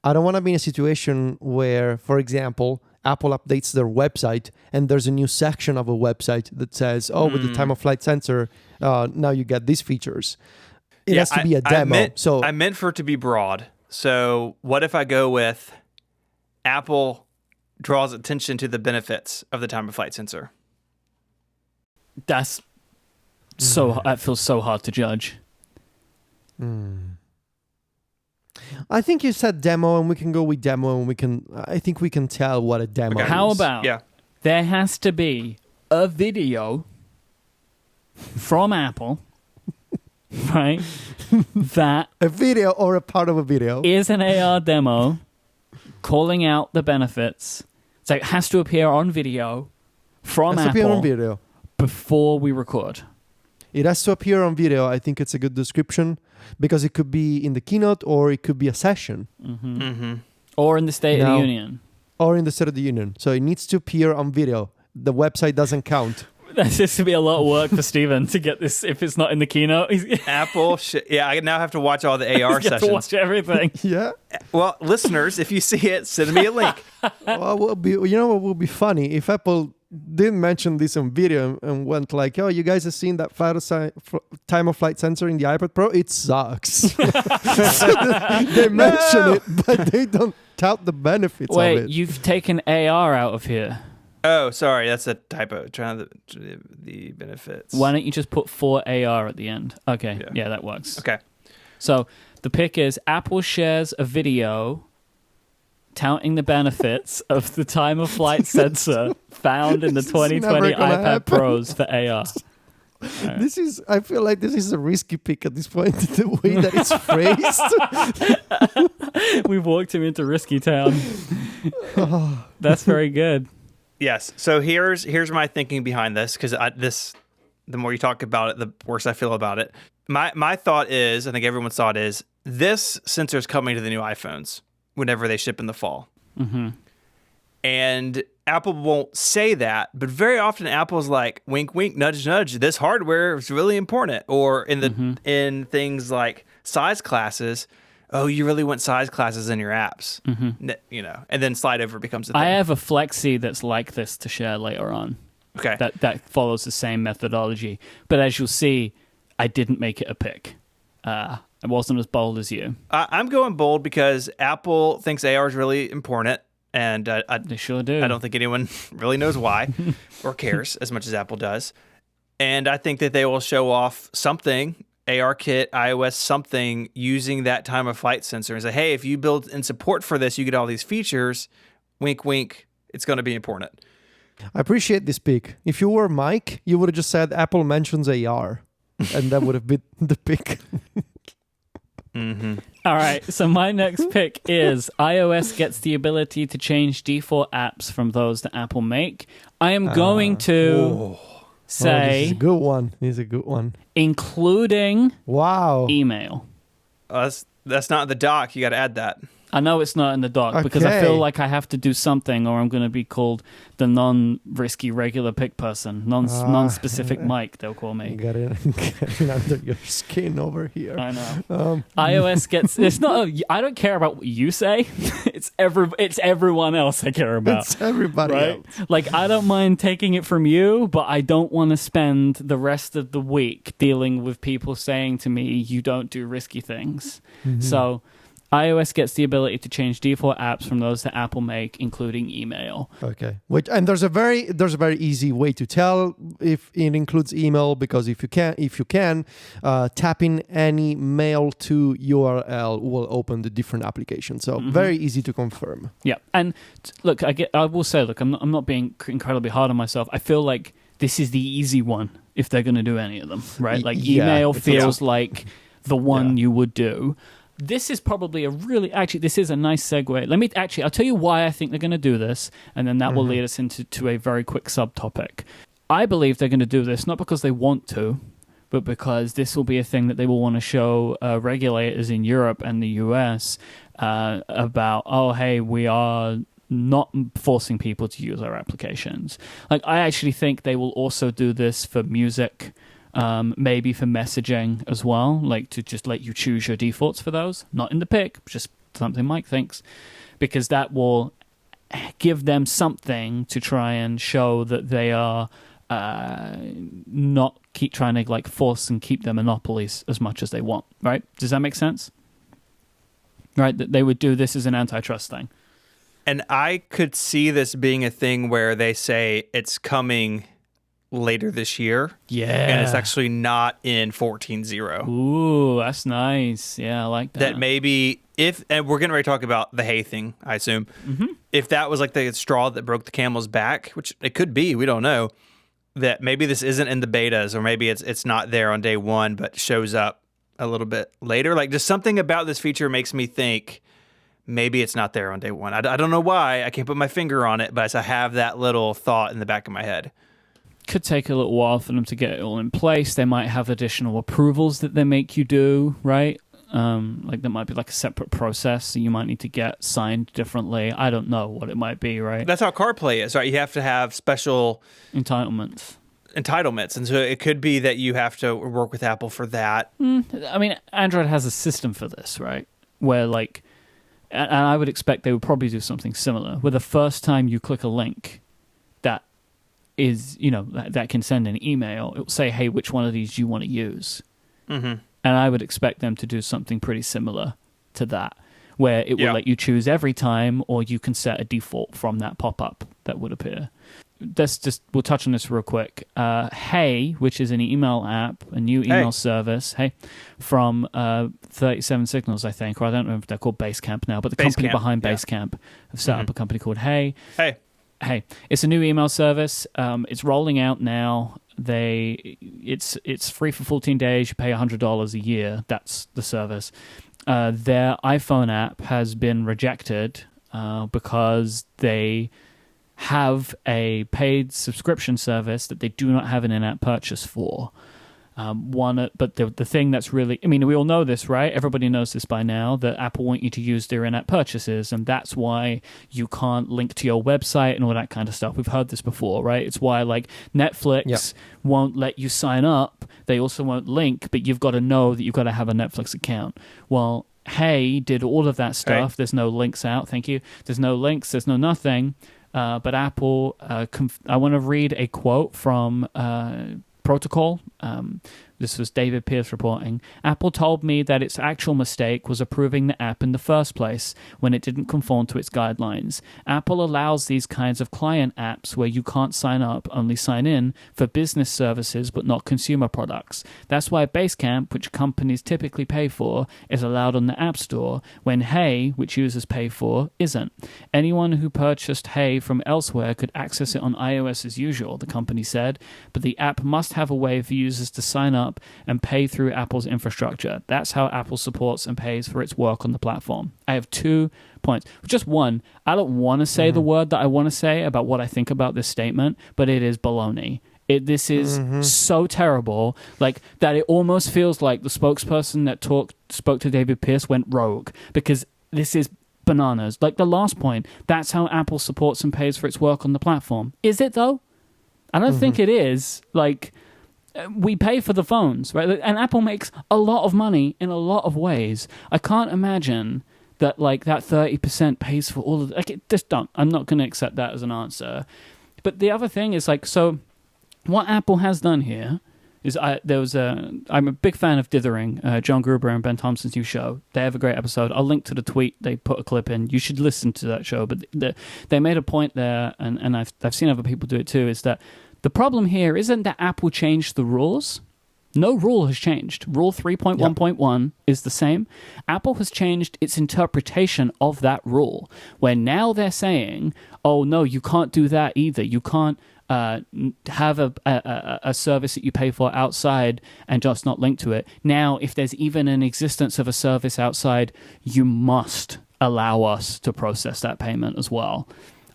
I don't want to be in a situation where, for example, Apple updates their website and there's a new section of a website that says, oh, with the time of flight sensor, now you get these features. It has to be a demo. I meant for it to be broad. So what if I go with Apple draws attention to the benefits of the time of flight sensor? That's that feels so hard to judge. I think you said demo, and we can go with demo, and I think we can tell what a demo is. How about there has to be a video from Apple, right? That a video or a part of a video is an AR demo calling out the benefits. So it has to appear on video from Apple before we record. It has to appear on video. I think it's a good description because it could be in the keynote or it could be a session. Mm-hmm. Mm-hmm. Or in the State of the Union. Or in the State of the Union. So it needs to appear on video. The website doesn't count. That's just to be a lot of work for Steven to get this if it's not in the keynote. Apple, I now have to watch all the AR sessions. To watch everything. Yeah. Well, listeners, if you see it, send me a link. Well, what would be funny if Apple didn't mention this on video and went like, "Oh, you guys have seen that time of flight sensor in the iPad Pro? It sucks." They mention it, but they don't tout the benefits of it. Wait, you've taken AR out of here. Oh, sorry, that's a typo. Trying the benefits. Why don't you just put 4AR at the end? Okay, yeah, that works. Okay. So the pick is Apple shares a video touting the benefits of the time of flight sensor found in the 2020 iPad Pros for AR. Right. I feel like this is a risky pick at this point, the way that it's phrased. We've walked him into risky town. That's very good. Yes. So here's my thinking behind this, because the more you talk about it, the worse I feel about it. My thought is, I think everyone's thought is, this sensor is coming to the new iPhones whenever they ship in the fall. Mm-hmm. And Apple won't say that, but very often Apple's like, wink, wink, nudge, nudge. This hardware is really important. Or in things like size classes, oh, you really want size classes in your apps, and then slide over becomes a thing. I have a Flexi that's like this to share later on. Okay. That follows the same methodology. But as you'll see, I didn't make it a pick. I wasn't as bold as you. I'm going bold because Apple thinks AR is really important, and they sure do. I don't think anyone really knows why or cares as much as Apple does. And I think that they will show off something, ARKit, iOS, something, using that time of flight sensor and say, hey, if you build in support for this, you get all these features. Wink, wink. It's going to be important. I appreciate this pick. If you were Myke, you would have just said Apple mentions AR, and that would have been the pick. Mm-hmm. All right, so my next pick is iOS gets the ability to change default apps from those that Apple make. I am going to say... this is a good one. This is a good one. Including email. That's not in the doc. You got to add that. I know it's not in the doc because I feel like I have to do something or I'm going to be called the non-risky regular pick person. Non-specific Myke, they'll call me. Getting under your skin over here. I know. iOS gets... It's not... I don't care about what you say. It's everyone else I care about. It's everybody else. Like, I don't mind taking it from you, but I don't want to spend the rest of the week dealing with people saying to me, you don't do risky things. Mm-hmm. So... iOS gets the ability to change default apps from those that Apple make, including email. Okay. And there's a very easy way to tell if it includes email, because if you can, tapping any mail to URL will open the different application. So very easy to confirm. Yeah. And look, I will say, look, I'm not being incredibly hard on myself. I feel like this is the easy one if they're going to do any of them, right? Like email feels like the one you would do. This is probably this is a nice segue. I'll tell you why I think they're going to do this, and then that will lead us into a very quick subtopic. I believe they're going to do this not because they want to, but because this will be a thing that they will want to show regulators in Europe and the US about, hey, we are not forcing people to use our applications. Like, I actually think they will also do this for music, maybe for messaging as well, like to just let you choose your defaults for those. Not in the pick, just something Myke thinks, because that will give them something to try and show that they are not keep trying to like force and keep their monopolies as much as they want, right? Does that make sense? Right, that they would do this as an antitrust thing. And I could see this being a thing where they say it's coming later this year. Yeah. And it's actually not in 14.0. Ooh, that's nice. Yeah, I like that. That maybe and we're getting ready to talk about the hay thing, I assume. Mm-hmm. If that was like the straw that broke the camel's back, which it could be, we don't know, that maybe this isn't in the betas, or maybe it's not there on day one, but shows up a little bit later. Like, just something about this feature makes me think maybe it's not there on day one. I don't know why. I can't put my finger on it, but I have that little thought in the back of my head. Could take a little while for them to get it all in place. They might have additional approvals that they make you do, right? Like there might be like a separate process, so you might need to get signed differently. I don't know what it might be, right? That's how CarPlay is, right? You have to have special entitlements, and so it could be that you have to work with Apple for that. I mean, Android has a system for this, right? Where like, and I would expect they would probably do something similar, where the first time you click a link that is, that can send an email, it will say, hey, which one of these do you want to use? Mm-hmm. And I would expect them to do something pretty similar to that, where it will let you choose every time, or you can set a default from that pop-up that would appear. We'll touch on this real quick. Hey, which is an email app, a new email service, from 37 Signals, I think, or I don't know if they're called Basecamp now, but the company behind Basecamp have set up a company called Hey. Hey, it's a new email service. It's rolling out now. It's free for 14 days. You pay $100 a year. That's the service. Their iPhone app has been rejected because they have a paid subscription service that they do not have an in-app purchase for. But the thing that's really, I mean, we all know this, right? Everybody knows this by now, that Apple want you to use their in-app purchases, and that's why you can't link to your website and all that kind of stuff. We've heard this before, right? It's why, like, Netflix won't let you sign up. They also won't link, but you've got to know that you've got to have a Netflix account. Well, Hey did all of that stuff. Hey. There's no links out. Thank you. There's no links. There's no nothing. But Apple, I want to read a quote from Protocol. This was David Pierce reporting. Apple told me that its actual mistake was approving the app in the first place when it didn't conform to its guidelines. Apple allows these kinds of client apps where you can't sign up, only sign in, for business services but not consumer products. That's why Basecamp, which companies typically pay for, is allowed on the App Store, when Hey, which users pay for, isn't. Anyone who purchased Hey from elsewhere could access it on iOS as usual, the company said, but the app must have a way for users to sign up and pay through Apple's infrastructure. That's how Apple supports and pays for its work on the platform. I have 2 points. Just one, I don't want to say the word that I want to say about what I think about this statement, but it is baloney. This is so terrible, like that it almost feels like the spokesperson that spoke to David Pierce went rogue, because this is bananas. Like the last point, that's how Apple supports and pays for its work on the platform. Is it though? I don't think it is. Like, we pay for the phones, right? And Apple makes a lot of money in a lot of ways. I can't imagine that like that 30% pays for all of it. Like, just don't. I'm not going to accept that as an answer. But the other thing is like, so what Apple has done here is I'm a big fan of Dithering, John Gruber and Ben Thompson's new show. They have a great episode. I'll link to the tweet. They put a clip in. You should listen to that show. But they made a point there, and I've seen other people do it too, is that the problem here isn't that Apple changed the rules. No rule has changed. Rule 3.1.1 is the same. Apple has changed its interpretation of that rule, where now they're saying, oh, no, you can't do that either. You can't have a service that you pay for outside and just not link to it. Now, if there's even an existence of a service outside, you must allow us to process that payment as well.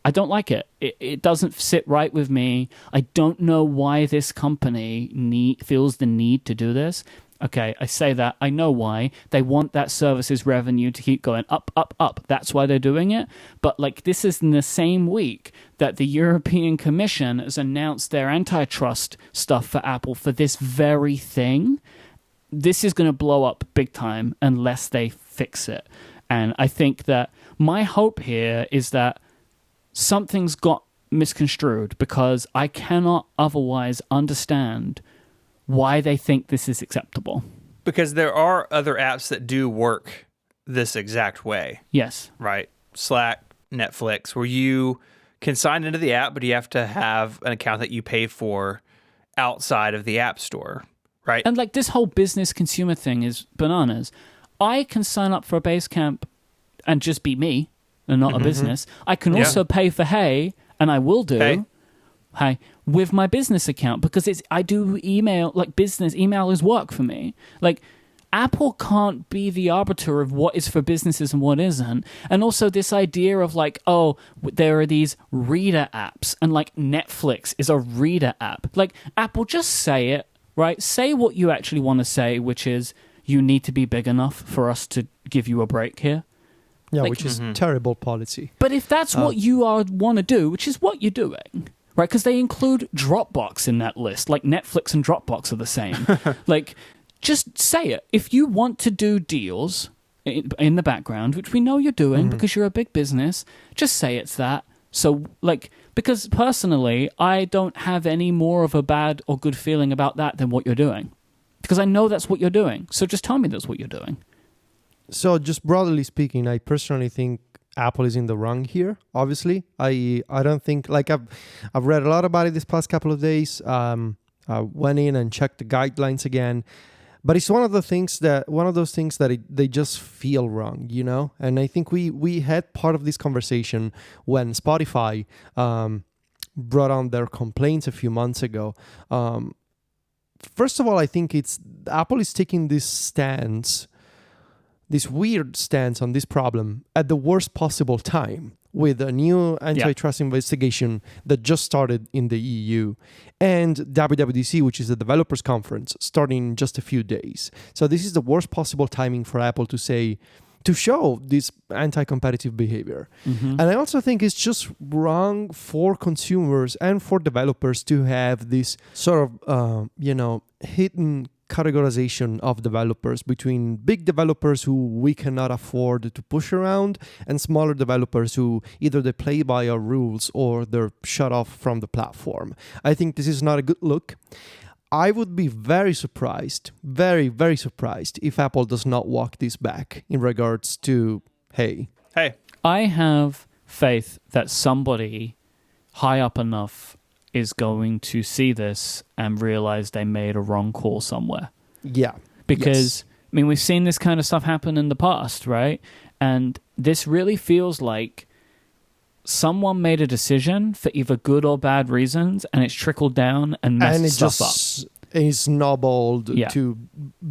I don't like it. It doesn't sit right with me. I don't know why this company feels the need to do this. Okay, I say that. I know why. They want that services revenue to keep going up, up, up. That's why they're doing it. But like, this is in the same week that the European Commission has announced their antitrust stuff for Apple for this very thing. This is going to blow up big time unless they fix it. And I think that my hope here is that something's got misconstrued, because I cannot otherwise understand why they think this is acceptable. Because there are other apps that do work this exact way. Yes. Right? Slack, Netflix, where you can sign into the app, but you have to have an account that you pay for outside of the App Store, right? And like, this whole business consumer thing is bananas. I can sign up for a Basecamp and just be me and not a business. I can also pay for Hey, and I will do Hey with my business account, because I do email, like business email is work for me. Like, Apple can't be the arbiter of what is for businesses and what isn't. And also this idea of like, oh, there are these reader apps, and like Netflix is a reader app. Like, Apple, just say it, right? Say what you actually want to say, which is you need to be big enough for us to give you a break here. Yeah, like, which is terrible policy. But if that's what you want to do, which is what you're doing, right? Because they include Dropbox in that list. Like, Netflix and Dropbox are the same. Like, just say it. If you want to do deals in the background, which we know you're doing because you're a big business, just say it's that. So, like, because personally, I don't have any more of a bad or good feeling about that than what you're doing. Because I know that's what you're doing. So just tell me that's what you're doing. So just broadly speaking, I personally think Apple is in the wrong here. Obviously, I don't think, like, I've read a lot about it this past couple of days. I went in and checked the guidelines again. But it's one of those things that they just feel wrong, you know? And I think we had part of this conversation when Spotify brought on their complaints a few months ago. First of all, I think Apple is taking this weird stance on this problem at the worst possible time, with a new antitrust investigation that just started in the EU, and WWDC, which is the developers conference, starting in just a few days. So this is the worst possible timing for Apple to show this anti-competitive behavior. And I also think it's just wrong for consumers and for developers to have this sort of, hidden categorization of developers between big developers who we cannot afford to push around and smaller developers who either they play by our rules or they're shut off from the platform. I think this is not a good look. I would be very surprised, very, very surprised if Apple does not walk this back in regards to Hey. I have faith that somebody high up enough is going to see this and realize they made a wrong call somewhere. Yeah. Because, I mean, we've seen this kind of stuff happen in the past, right? And this really feels like someone made a decision for either good or bad reasons, and it's trickled down and messed stuff up. Is snowballed to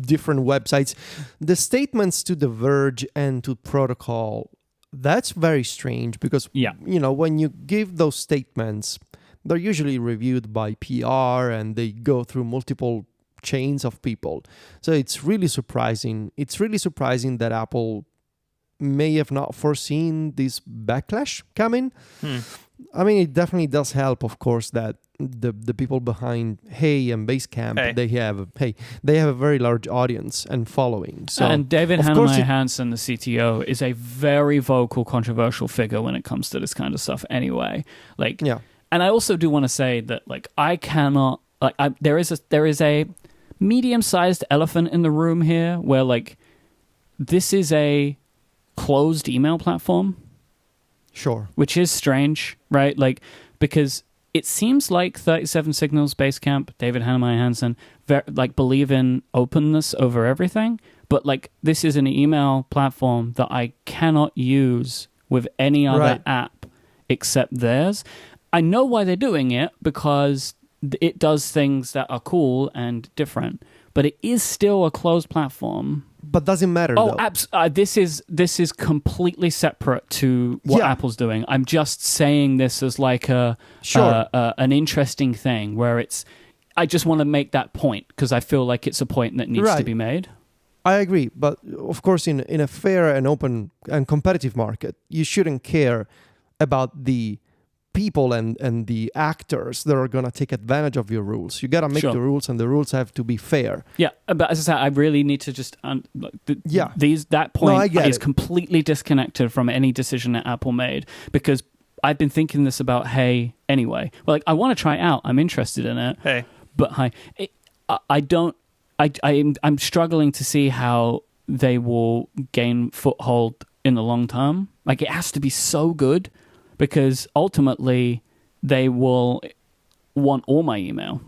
different websites. The statements to The Verge and to Protocol, that's very strange because, when you give those statements, they're usually reviewed by PR and they go through multiple chains of people. So it's really surprising. It's really surprising that Apple may have not foreseen this backlash coming. I mean, it definitely does help, of course, that the people behind Hey and Basecamp, they have a very large audience and following. So, and David Hannemeyer-Hansen, the CTO, is a very vocal, controversial figure when it comes to this kind of stuff anyway. And I also do want to say that, like, I cannot, like, there is a medium-sized elephant in the room here where, like, this is a closed email platform. Sure. Which is strange, right? Like, because it seems like 37 Signals, Basecamp, David Hannemeyer-Hansen, believe in openness over everything. But, like, this is an email platform that I cannot use with any other app except theirs. I know why they're doing it, because it does things that are cool and different, but it is still a closed platform. But doesn't matter. This is completely separate to what Apple's doing. I'm just saying this as like an interesting thing where I just want to make that point because I feel like it's a point that needs to be made. I agree, but of course, in a fair and open and competitive market, you shouldn't care about the people and the actors that are going to take advantage of your rules. You got to make the rules, and the rules have to be fair. Yeah, but as I said, I really need to just that point is completely disconnected from any decision that Apple made, because I've been thinking this about Hey anyway. Well, like, I want to try it out. I'm interested in it. But I'm struggling to see how they will gain foothold in the long term. Like, it has to be so good, because ultimately they will want all my email.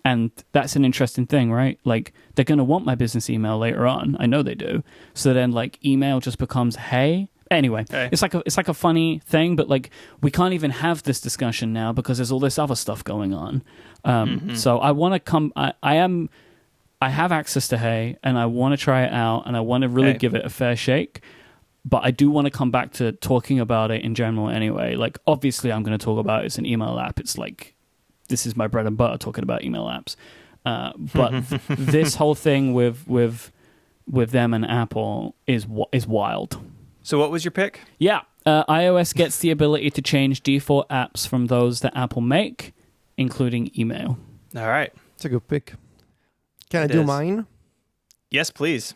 And that's an interesting thing, right? Like, they're going to want my business email later on. I know they do. So then, like, email just becomes, hey. Anyway, it's like a funny thing, but, like, we can't even have this discussion now because there's all this other stuff going on. So I want to come... I have access to Hey, and I want to try it out, and I want to really give it a fair shake. But I do want to come back to talking about it in general anyway. Like, obviously, I'm going to talk about it as an email app. It's like, this is my bread and butter, talking about email apps. But this whole thing with them and Apple is wild. So what was your pick? Yeah. iOS gets the ability to change default apps from those that Apple make, including email. All right. It's a good pick. Can I do mine? Yes, please.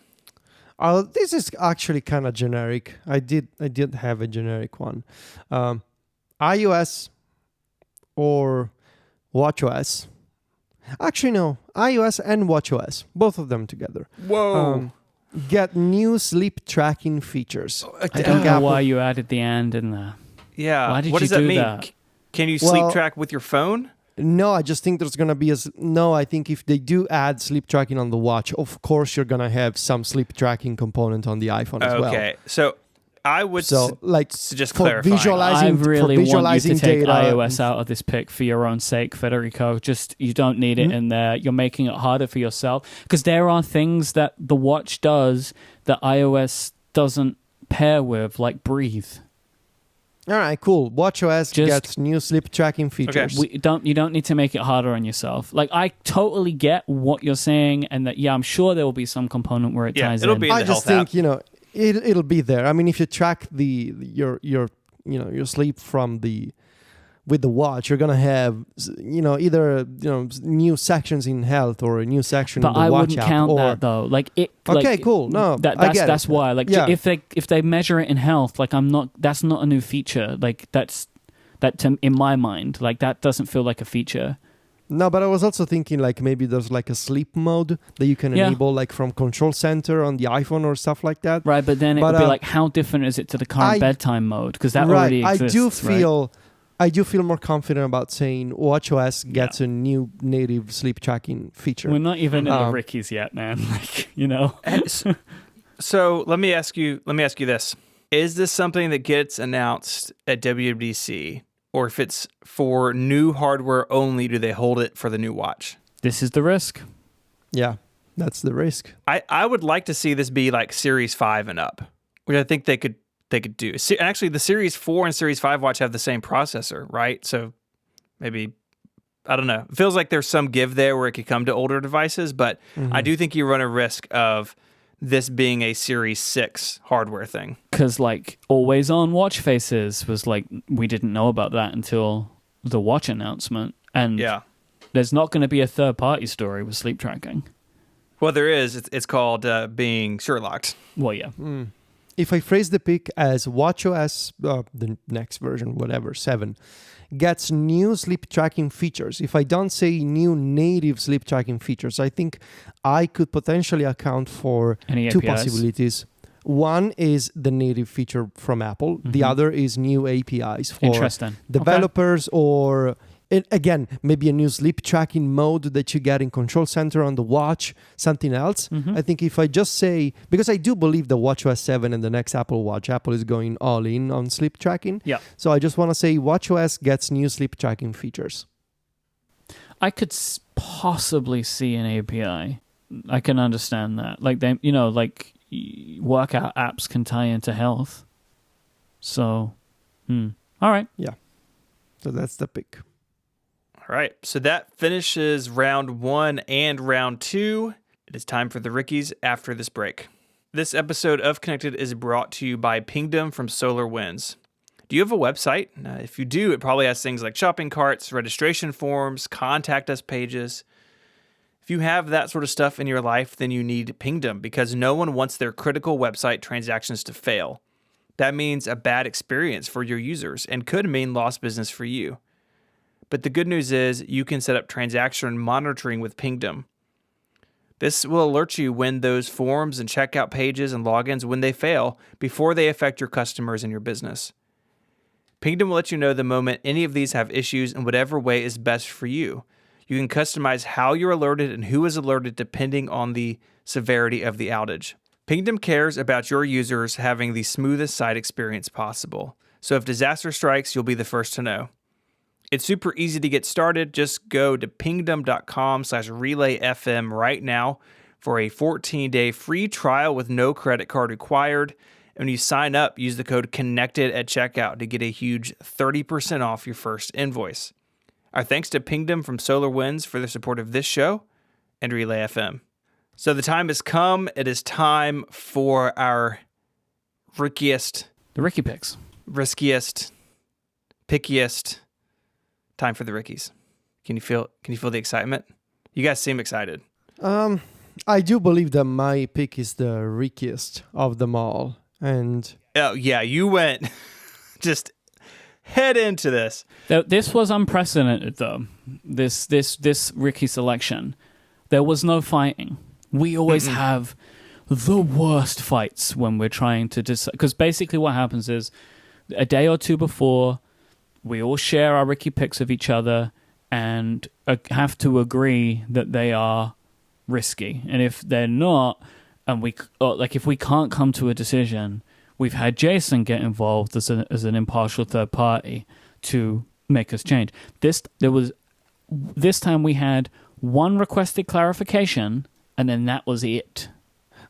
This is actually kind of generic. I did have a generic one. iOS or watchOS. Actually, no. iOS and watchOS, both of them together. Whoa. Get new sleep tracking features. I don't know why you added the and in there. Yeah. Why did what you does that do mean? that? Can you sleep track with your phone? No, I just think there's going to be I think if they do add sleep tracking on the watch, of course you're going to have some sleep tracking component on the iPhone as well. Okay. So I would just for clarify. I really want you to take data, iOS out of this pick for your own sake, Federico. Just, you don't need it in there. You're making it harder for yourself because there are things that the watch does that iOS doesn't pair with, like breathe. All right, cool. watchOS gets new sleep tracking features. Okay. You don't need to make it harder on yourself. Like, I totally get what you're saying, and that I'm sure there will be some component where it ties it'll in. Be in I the just health think app. It'll be there. I mean, if you track your sleep with the watch, you're gonna have either new sections in health or a new section in the watch app. But I wouldn't count that though. Like it. Okay, cool. No, that's why. Like, if they measure it in health, like that's not a new feature. Like in my mind, like that doesn't feel like a feature. No, but I was also thinking like maybe there's like a sleep mode that you can enable like from Control Center on the iPhone or stuff like that. Right, but then it would be like, how different is it to the current bedtime mode? Because that already exists. I do feel more confident about saying watchOS gets a new native sleep tracking feature. We're not even in the Rickies yet, man. Like, So let me ask you this: is this something that gets announced at WWDC, or if it's for new hardware only, do they hold it for the new watch? This is the risk. Yeah, that's the risk. I would like to see this be like Series 5 and up, which I think they could do. And actually, the Series 4 and Series 5 watch have the same processor, right? So maybe, I don't know. It feels like there's some give there where it could come to older devices, but I do think you run a risk of this being a Series 6 hardware thing. Because, like, always-on watch faces was like, we didn't know about that until the watch announcement. And there's not going to be a third-party story with sleep tracking. Well, there is. It's called being Sherlocked. Well, yeah. If I phrase the pick as watchOS, the next version, whatever, 7, gets new sleep tracking features. If I don't say new native sleep tracking features, I think I could potentially account for two possibilities. One is the native feature from Apple. The other is new APIs for developers or... again, maybe a new sleep tracking mode that you get in Control Center on the watch, something else. I think if I just say, because I do believe the watchOS 7 and the next Apple Watch, Apple is going all in on sleep tracking. Yeah. So I just want to say watchOS gets new sleep tracking features. I could possibly see an API. I can understand that. Like, they, like workout apps can tie into health. So, all right. Yeah. So that's the pick. All right, so that finishes round 1 and round 2. It is time for the Rickies after this break. This episode of Connected is brought to you by Pingdom from SolarWinds. Do you have a website? If you do, it probably has things like shopping carts, registration forms, contact us pages. If you have that sort of stuff in your life, then you need Pingdom because no one wants their critical website transactions to fail. That means a bad experience for your users and could mean lost business for you. But the good news is you can set up transaction monitoring with Pingdom. This will alert you when those forms and checkout pages and logins, when they fail, before they affect your customers and your business. Pingdom will let you know the moment any of these have issues in whatever way is best for you. You can customize how you're alerted and who is alerted depending on the severity of the outage. Pingdom cares about your users having the smoothest site experience possible. So if disaster strikes, you'll be the first to know. It's super easy to get started. Just go to pingdom.com/relayfm right now for a 14-day free trial with no credit card required. And when you sign up, use the code CONNECTED at checkout to get a huge 30% off your first invoice. Our thanks to Pingdom from SolarWinds for their support of this show and Relay FM. So the time has come. It is time for our riskiest, pickiest. Time for the Rickies. Can you feel the excitement? You guys seem excited. I do believe that my pick is the rickiest of them all. And oh yeah, you went just head into this. This was unprecedented, though. This Ricky selection, there was no fighting. We always have the worst fights when we're trying to decide. Because basically, what happens is a day or two before, we all share our Ricky picks of each other and have to agree that they are risky. And if they're not, and if we can't come to a decision, we've had Jason get involved as an impartial third party to make us change. This time we had one requested clarification, and then that was it.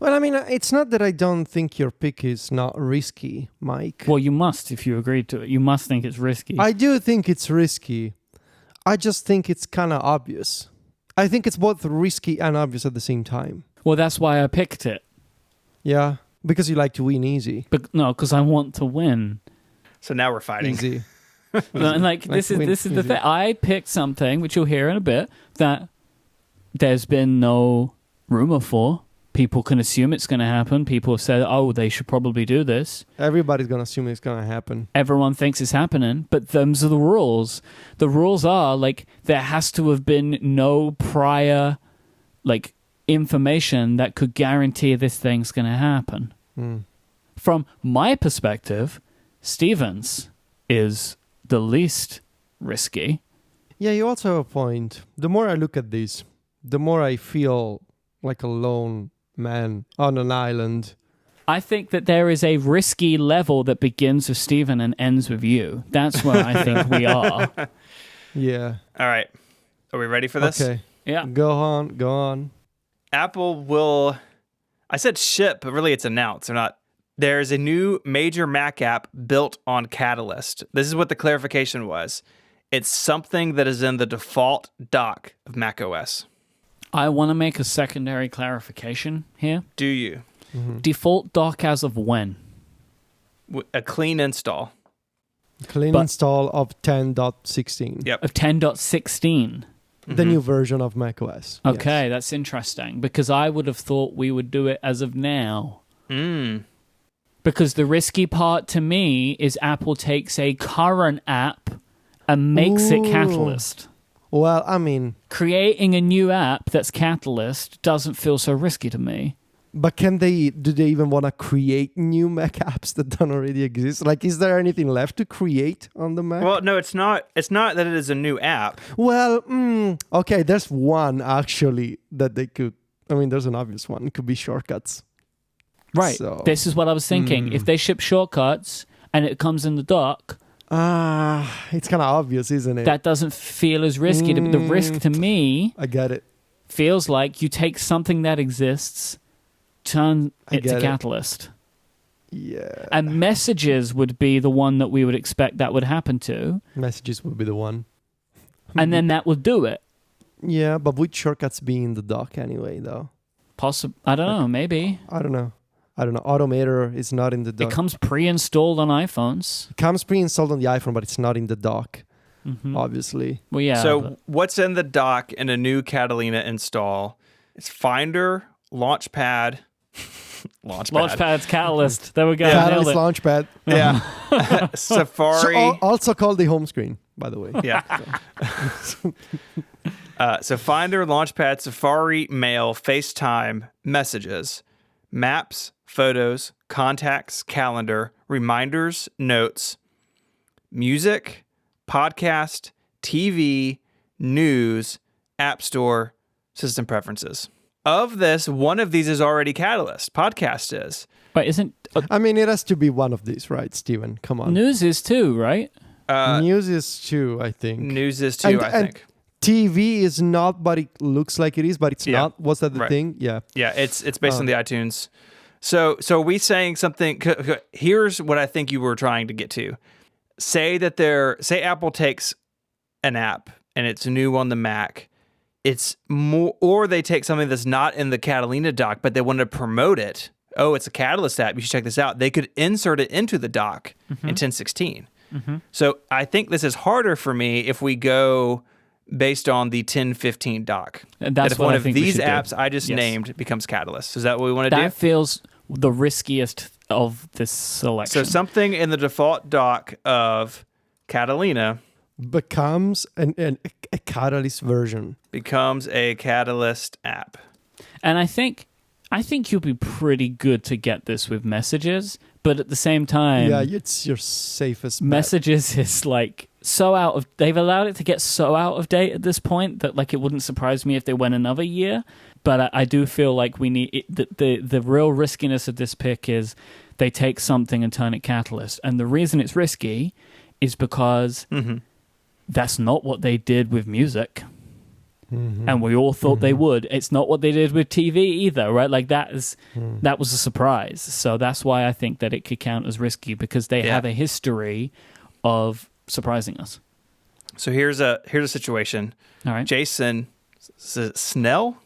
well, I mean, it's not that I don't think your pick is not risky, Myke. Well, you must, if you agreed to it. You must think it's risky. I do think it's risky. I just think it's kind of obvious. I think it's both risky and obvious at the same time. Well, that's why I picked it. Yeah, because you like to win easy. But no, because I want to win. So now we're fighting. Easy. And this is the thing. I picked something, which you'll hear in a bit, that there's been no rumor for. People can assume it's going to happen. People have said, oh, they should probably do this. Everybody's going to assume it's going to happen. Everyone thinks it's happening, but those are the rules. The rules are, there has to have been no prior, information that could guarantee this thing's going to happen. From my perspective, Stevens is the least risky. Yeah, you also have a point. The more I look at this, the more I feel like a lone man on an island. I think that there is a risky level that begins with Steven and ends with you. That's where I think we are. Yeah. All right. Are we ready for this? Okay. Yeah. Go on. Apple will, I said ship, but really it's announced or not. There's a new major Mac app built on Catalyst. This is what the clarification was. It's something that is in the default dock of macOS. I want to make a secondary clarification here. Do you? Default dock as of when? A clean install. Install of 10.16. Yep. Of 10.16. The new version of macOS. Okay, that's interesting, because I would have thought we would do it as of now. Because the risky part to me is Apple takes a current app and makes it Catalyst. Well, I mean, creating a new app that's Catalyst doesn't feel so risky to me. But do they even want to create new Mac apps that don't already exist? Is there anything left to create on the Mac? Well, no, it's not. It's not that it is a new app. Well, okay, there's one actually that they could. I mean, there's an obvious one. It could be shortcuts. Right. So, this is what I was thinking. If they ship shortcuts and it comes in the dock, it's kind of obvious, isn't it? that doesn't feel as risky. The risk to me I get it. feels like you take something that exists, turn it to Catalyst. Yeah. And messages would be the one that we would expect that would happen to. Messages would be the one. And then that would do it. Yeah, but would shortcuts be in the dock anyway, though? I don't know, maybe. I don't know. Automator is not in the dock. It comes pre-installed on iPhones. It comes pre-installed on the iPhone, but it's not in the dock, obviously. Well, yeah. So what's in the dock in a new Catalina install? It's Finder, Launchpad. Launchpad's Catalyst. There we go. Catalyst Nailed it. Launchpad. Yeah. Safari. Also called the home screen, by the way. Yeah. So Finder, Launchpad, Safari, Mail, FaceTime, Messages, Maps, Photos, Contacts, Calendar, Reminders, Notes, Music, Podcast, TV, News, App Store, System Preferences. Of this, one of these is already Catalyst. Podcast is. But isn't I mean, it has to be one of these, right, Steven? Come on. news is too, right? News is too, I think. News is too, I think. TV is not, but it looks like it is, but it's not. Was that the right. thing? Yeah. Yeah, it's based on the iTunes. So are we saying something? Here's what I think you were trying to get to. Say Apple takes an app and it's new on the Mac. It's more, or they take something that's not in the Catalina dock, but they want to promote it. Oh, it's a Catalyst app. You should check this out. They could insert it into the dock in 10.16. So I think this is harder for me if we go based on the 10.15 dock. That's if what one I of think we these should do. apps I just named becomes Catalyst. Is that what we want to do? That feels the riskiest of this selection. So something in the default dock of Catalina Becomes a Catalyst version. becomes a Catalyst app. And I think you'll be pretty good to get this with messages, but at the same time, Yeah, it's your safest bet. messages is like so out of. They've allowed it to get so out of date at this point that like it wouldn't surprise me if they went another year. But I do feel like we need the real riskiness of this pick is they take something and turn it Catalyst, and the reason it's risky is because that's not what they did with music. And we all thought they would. It's not what they did with TV either, right? Like that was a surprise. So that's why I think that it could count as risky because they have a history of surprising us. So here's a situation. All right. Jason Snell,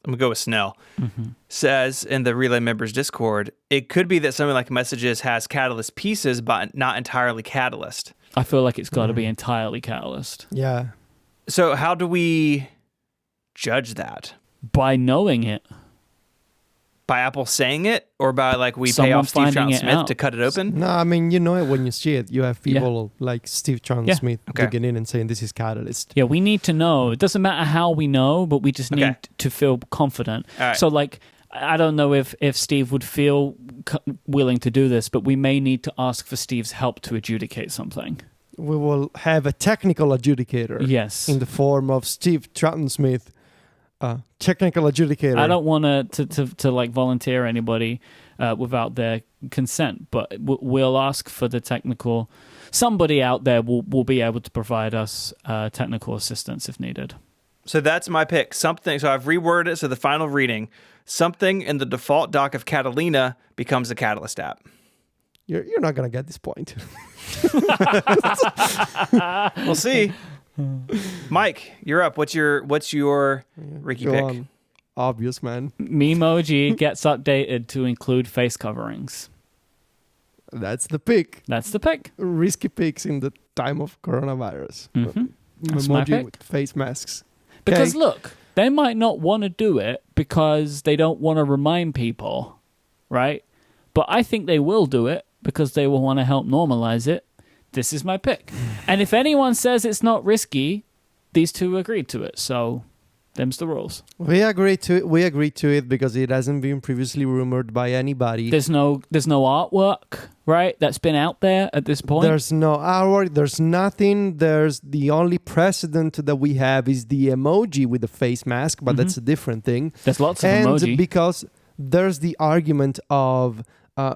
I'm gonna go with Snell, says in the Relay members Discord, it could be that something like Messages has Catalyst pieces, but not entirely Catalyst. I feel like it's got to be entirely Catalyst. Yeah. So how do we judge that? By knowing it. By Apple saying it, or by like we pay Someone off Steve finding Troughton it Smith out. to cut it open? No, I mean, you know it when you see it. You have people like Steve Troughton Smith Okay. digging in and saying this is Catalyst. Yeah, we need to know. It doesn't matter how we know, but we just need to feel confident. All right. So like, I don't know if Steve would feel willing to do this, but we may need to ask for Steve's help to adjudicate something. We will have a technical adjudicator. Yes. In the form of Steve Troughton Smith, technical adjudicator. I don't want to like volunteer anybody without their consent, but we'll ask for the technical. Somebody out there will be able to provide us technical assistance if needed. So that's my pick. Something. So I've reworded it. So the final reading, something in the default dock of Catalina becomes a Catalyst app. You're not gonna get this point. We'll see. Myke, you're up. What's your Ricky Go pick? on. Obvious, man. Memoji gets updated to include face coverings. That's the pick. That's the pick. Risky picks in the time of coronavirus. That's my Emoji pick. with face masks. Because Okay. look, they might not want to do it because they don't want to remind people, right? But I think they will do it because they will want to help normalize it. This is my pick. And if anyone says it's not risky, these two agreed to it. So them's the rules. We agreed to it because it hasn't been previously rumored by anybody. There's no artwork, right? That's been out there at this point. There's no artwork. There's nothing. There's the only precedent that we have is the emoji with the face mask, but that's a different thing. There's lots of And emoji. because there's the argument of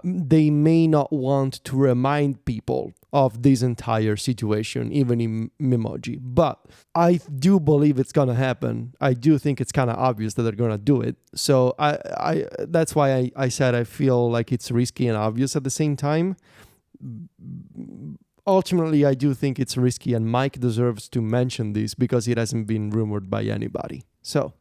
they may not want to remind people of this entire situation, even in Memoji. But I do believe it's gonna happen. I do think it's kind of obvious that they're gonna do it. So I that's why I said I feel like it's risky and obvious at the same time. Ultimately, I do think it's risky, and Myke deserves to mention this because it hasn't been rumored by anybody. So.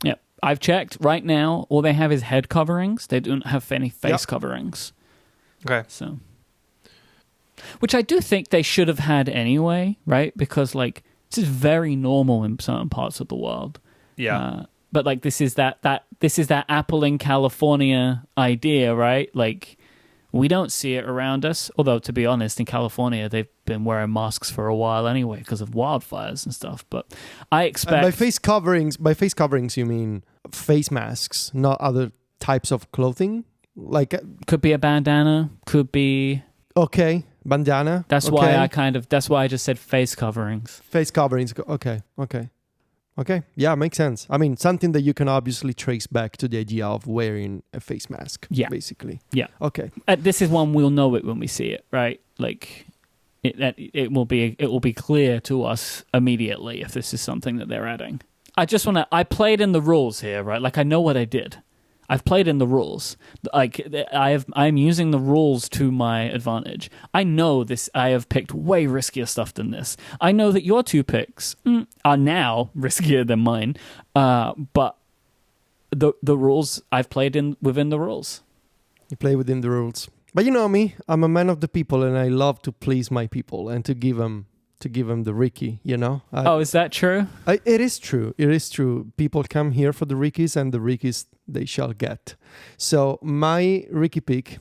Yeah, I've checked right now. All they have is head coverings. They don't have any face coverings. Okay. So, which I do think they should have had anyway, right? Because like this is very normal in certain parts of the world. Yeah. But like this is that Apple in California idea, right? Like we don't see it around us. Although to be honest, in California they've been wearing masks for a while anyway because of wildfires and stuff. But I expect By face coverings, you mean face masks, not other types of clothing? Like could be a bandana, could be bandana. That's why I just said face coverings. Face coverings. Okay. Okay. Yeah, makes sense. I mean, something that you can obviously trace back to the idea of wearing a face mask. Yeah. Basically. Yeah. Okay. This is one we'll know it when we see it, right? Like, it will be clear to us immediately if this is something that they're adding. I played in the rules here, right? Like, I know what I did. I've played in the rules. Like, I'm using the rules to my advantage. I know this. I have picked way riskier stuff than this. I know that your 2 picks are now riskier than mine. But the rules, I've played within the rules. You play within the rules. But you know me, I'm a man of the people, and I love to please my people and to give them the Ricky, you know? Is that true? It is true. It is true. People come here for the Rickies, and the Rickies they shall get. So my Ricky pick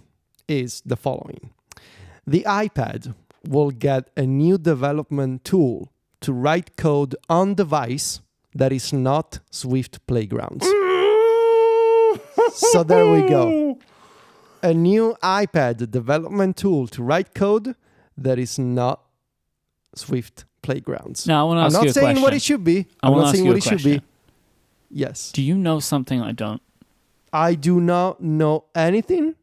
is the following. The iPad will get a new development tool to write code on device that is not Swift Playgrounds. So there we go. A new iPad development tool to write code that is not Swift Playgrounds. Now, I want to ask you a question. I'm not saying what it should be. I'm not saying what it should be. Yes. Do you know something I don't? I do not know anything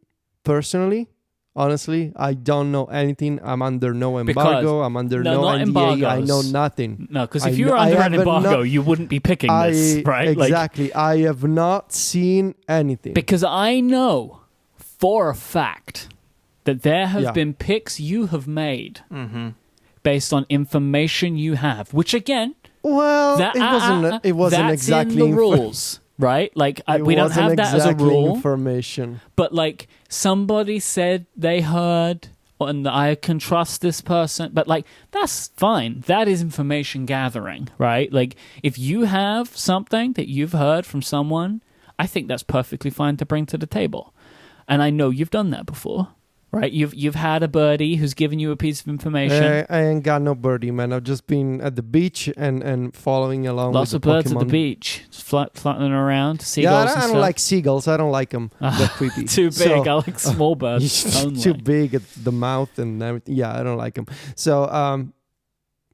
personally. Honestly, I don't know anything. I'm under no embargo. I'm under no NDA. Embargoes. I know nothing. No, because if you were under an embargo, you wouldn't be picking this, right? Exactly. I have not seen anything. Because I know for a fact that there have been picks you have made based on information you have, which again, it wasn't that's exactly in the rules, right? Like we don't have that as a rule. Information, but like somebody said they heard, and I can trust this person. But like that's fine. That is information gathering, right? Like if you have something that you've heard from someone, I think that's perfectly fine to bring to the table. And I know you've done that before. Right, you've had a birdie who's given you a piece of information. I ain't got no birdie, man. I've just been at the beach and following along. Lots with of birds Pokemon. at the beach, flying around. Seagulls. Yeah, I don't like seagulls. I don't like them. They're creepy. Too big. I like small birds. Only. Too big at the mouth and everything. Yeah, I don't like them. So,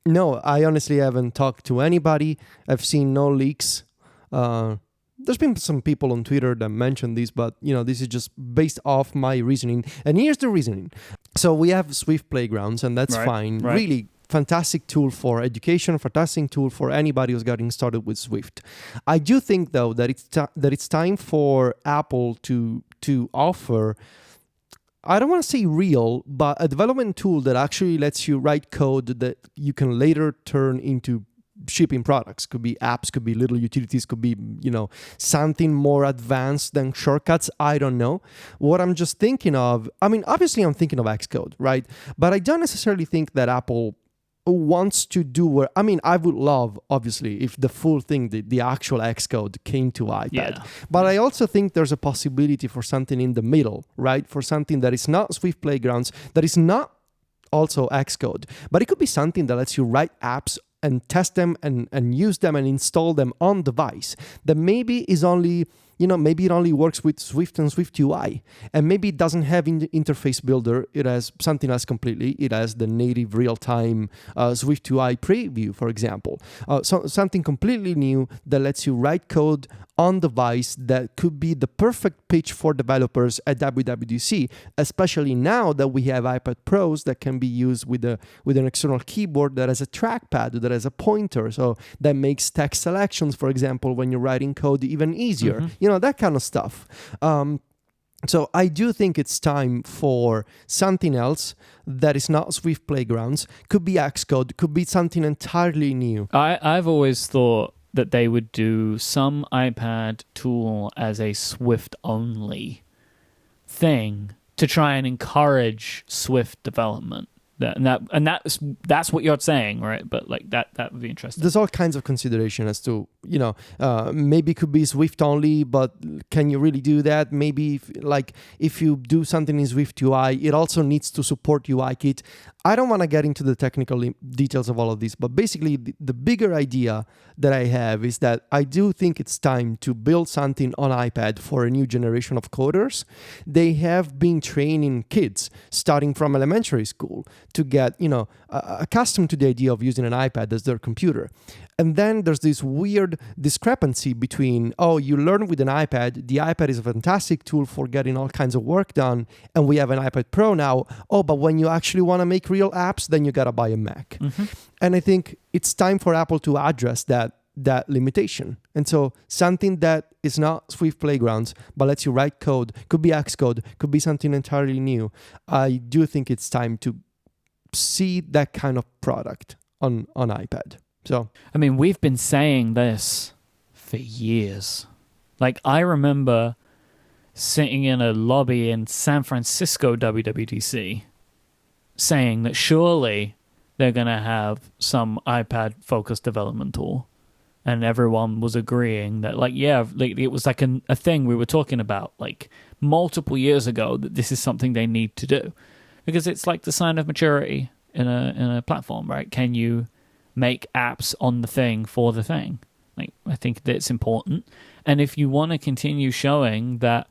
no, I honestly haven't talked to anybody. I've seen no leaks. There's been some people on Twitter that mentioned this, but this is just based off my reasoning. And here's the reasoning. So we have Swift Playgrounds, and that's fine. Right. Really fantastic tool for education, fantastic tool for anybody who's getting started with Swift. I do think, though, that it's time for Apple to offer, I don't want to say real, but a development tool that actually lets you write code that you can later turn into shipping products. Could be apps, could be little utilities, could be something more advanced than shortcuts. I don't know what I'm just thinking of. I mean, obviously I'm thinking of Xcode, right? But I don't necessarily think that Apple wants to do I would love, obviously, if the full thing, the actual Xcode came to iPad. Yeah. But I also think there's a possibility for something in the middle, right? For something that is not Swift Playgrounds, that is not also Xcode, but it could be something that lets you write apps and test them and use them and install them on device that maybe is only, maybe it only works with Swift and Swift UI, and maybe it doesn't have interface builder. It has something else completely. It has the native real-time Swift UI preview, for example. So something completely new that lets you write code on device that could be the perfect pitch for developers at WWDC, especially now that we have iPad Pros that can be used with an external keyboard that has a trackpad, that has a pointer, so that makes text selections, for example, when you're writing code even easier. That kind of stuff. So I do think it's time for something else that is not Swift Playgrounds. Could be Xcode, could be something entirely new. I've always thought that they would do some iPad tool as a Swift-only thing to try and encourage Swift development. That's what you're saying, right? But like that would be interesting. There's all kinds of consideration as to maybe it could be Swift only, but can you really do that? Maybe if you do something in Swift UI, it also needs to support UIKit. I don't want to get into the technical details of all of this, but basically the bigger idea that I have is that I do think it's time to build something on iPad for a new generation of coders. They have been training kids starting from elementary school to get accustomed to the idea of using an iPad as their computer. And then there's this weird discrepancy between, oh, you learn with an iPad. The iPad is a fantastic tool for getting all kinds of work done. And we have an iPad Pro now. Oh, but when you actually want to make real apps, then you got to buy a Mac. Mm-hmm. And I think it's time for Apple to address that limitation. And so something that is not Swift Playgrounds, but lets you write code, could be Xcode, could be something entirely new. I do think it's time to see that kind of product on iPad. So, I mean, we've been saying this for years. Like, I remember sitting in a lobby in San Francisco WWDC saying that surely they're going to have some iPad-focused development tool. And everyone was agreeing that, like, yeah, like, it was like a thing we were talking about, like, multiple years ago, that this is something they need to do. Because it's like the sign of maturity in a platform, right? Can you make apps on the thing for the thing? Like, I think that's important. And if you want to continue showing that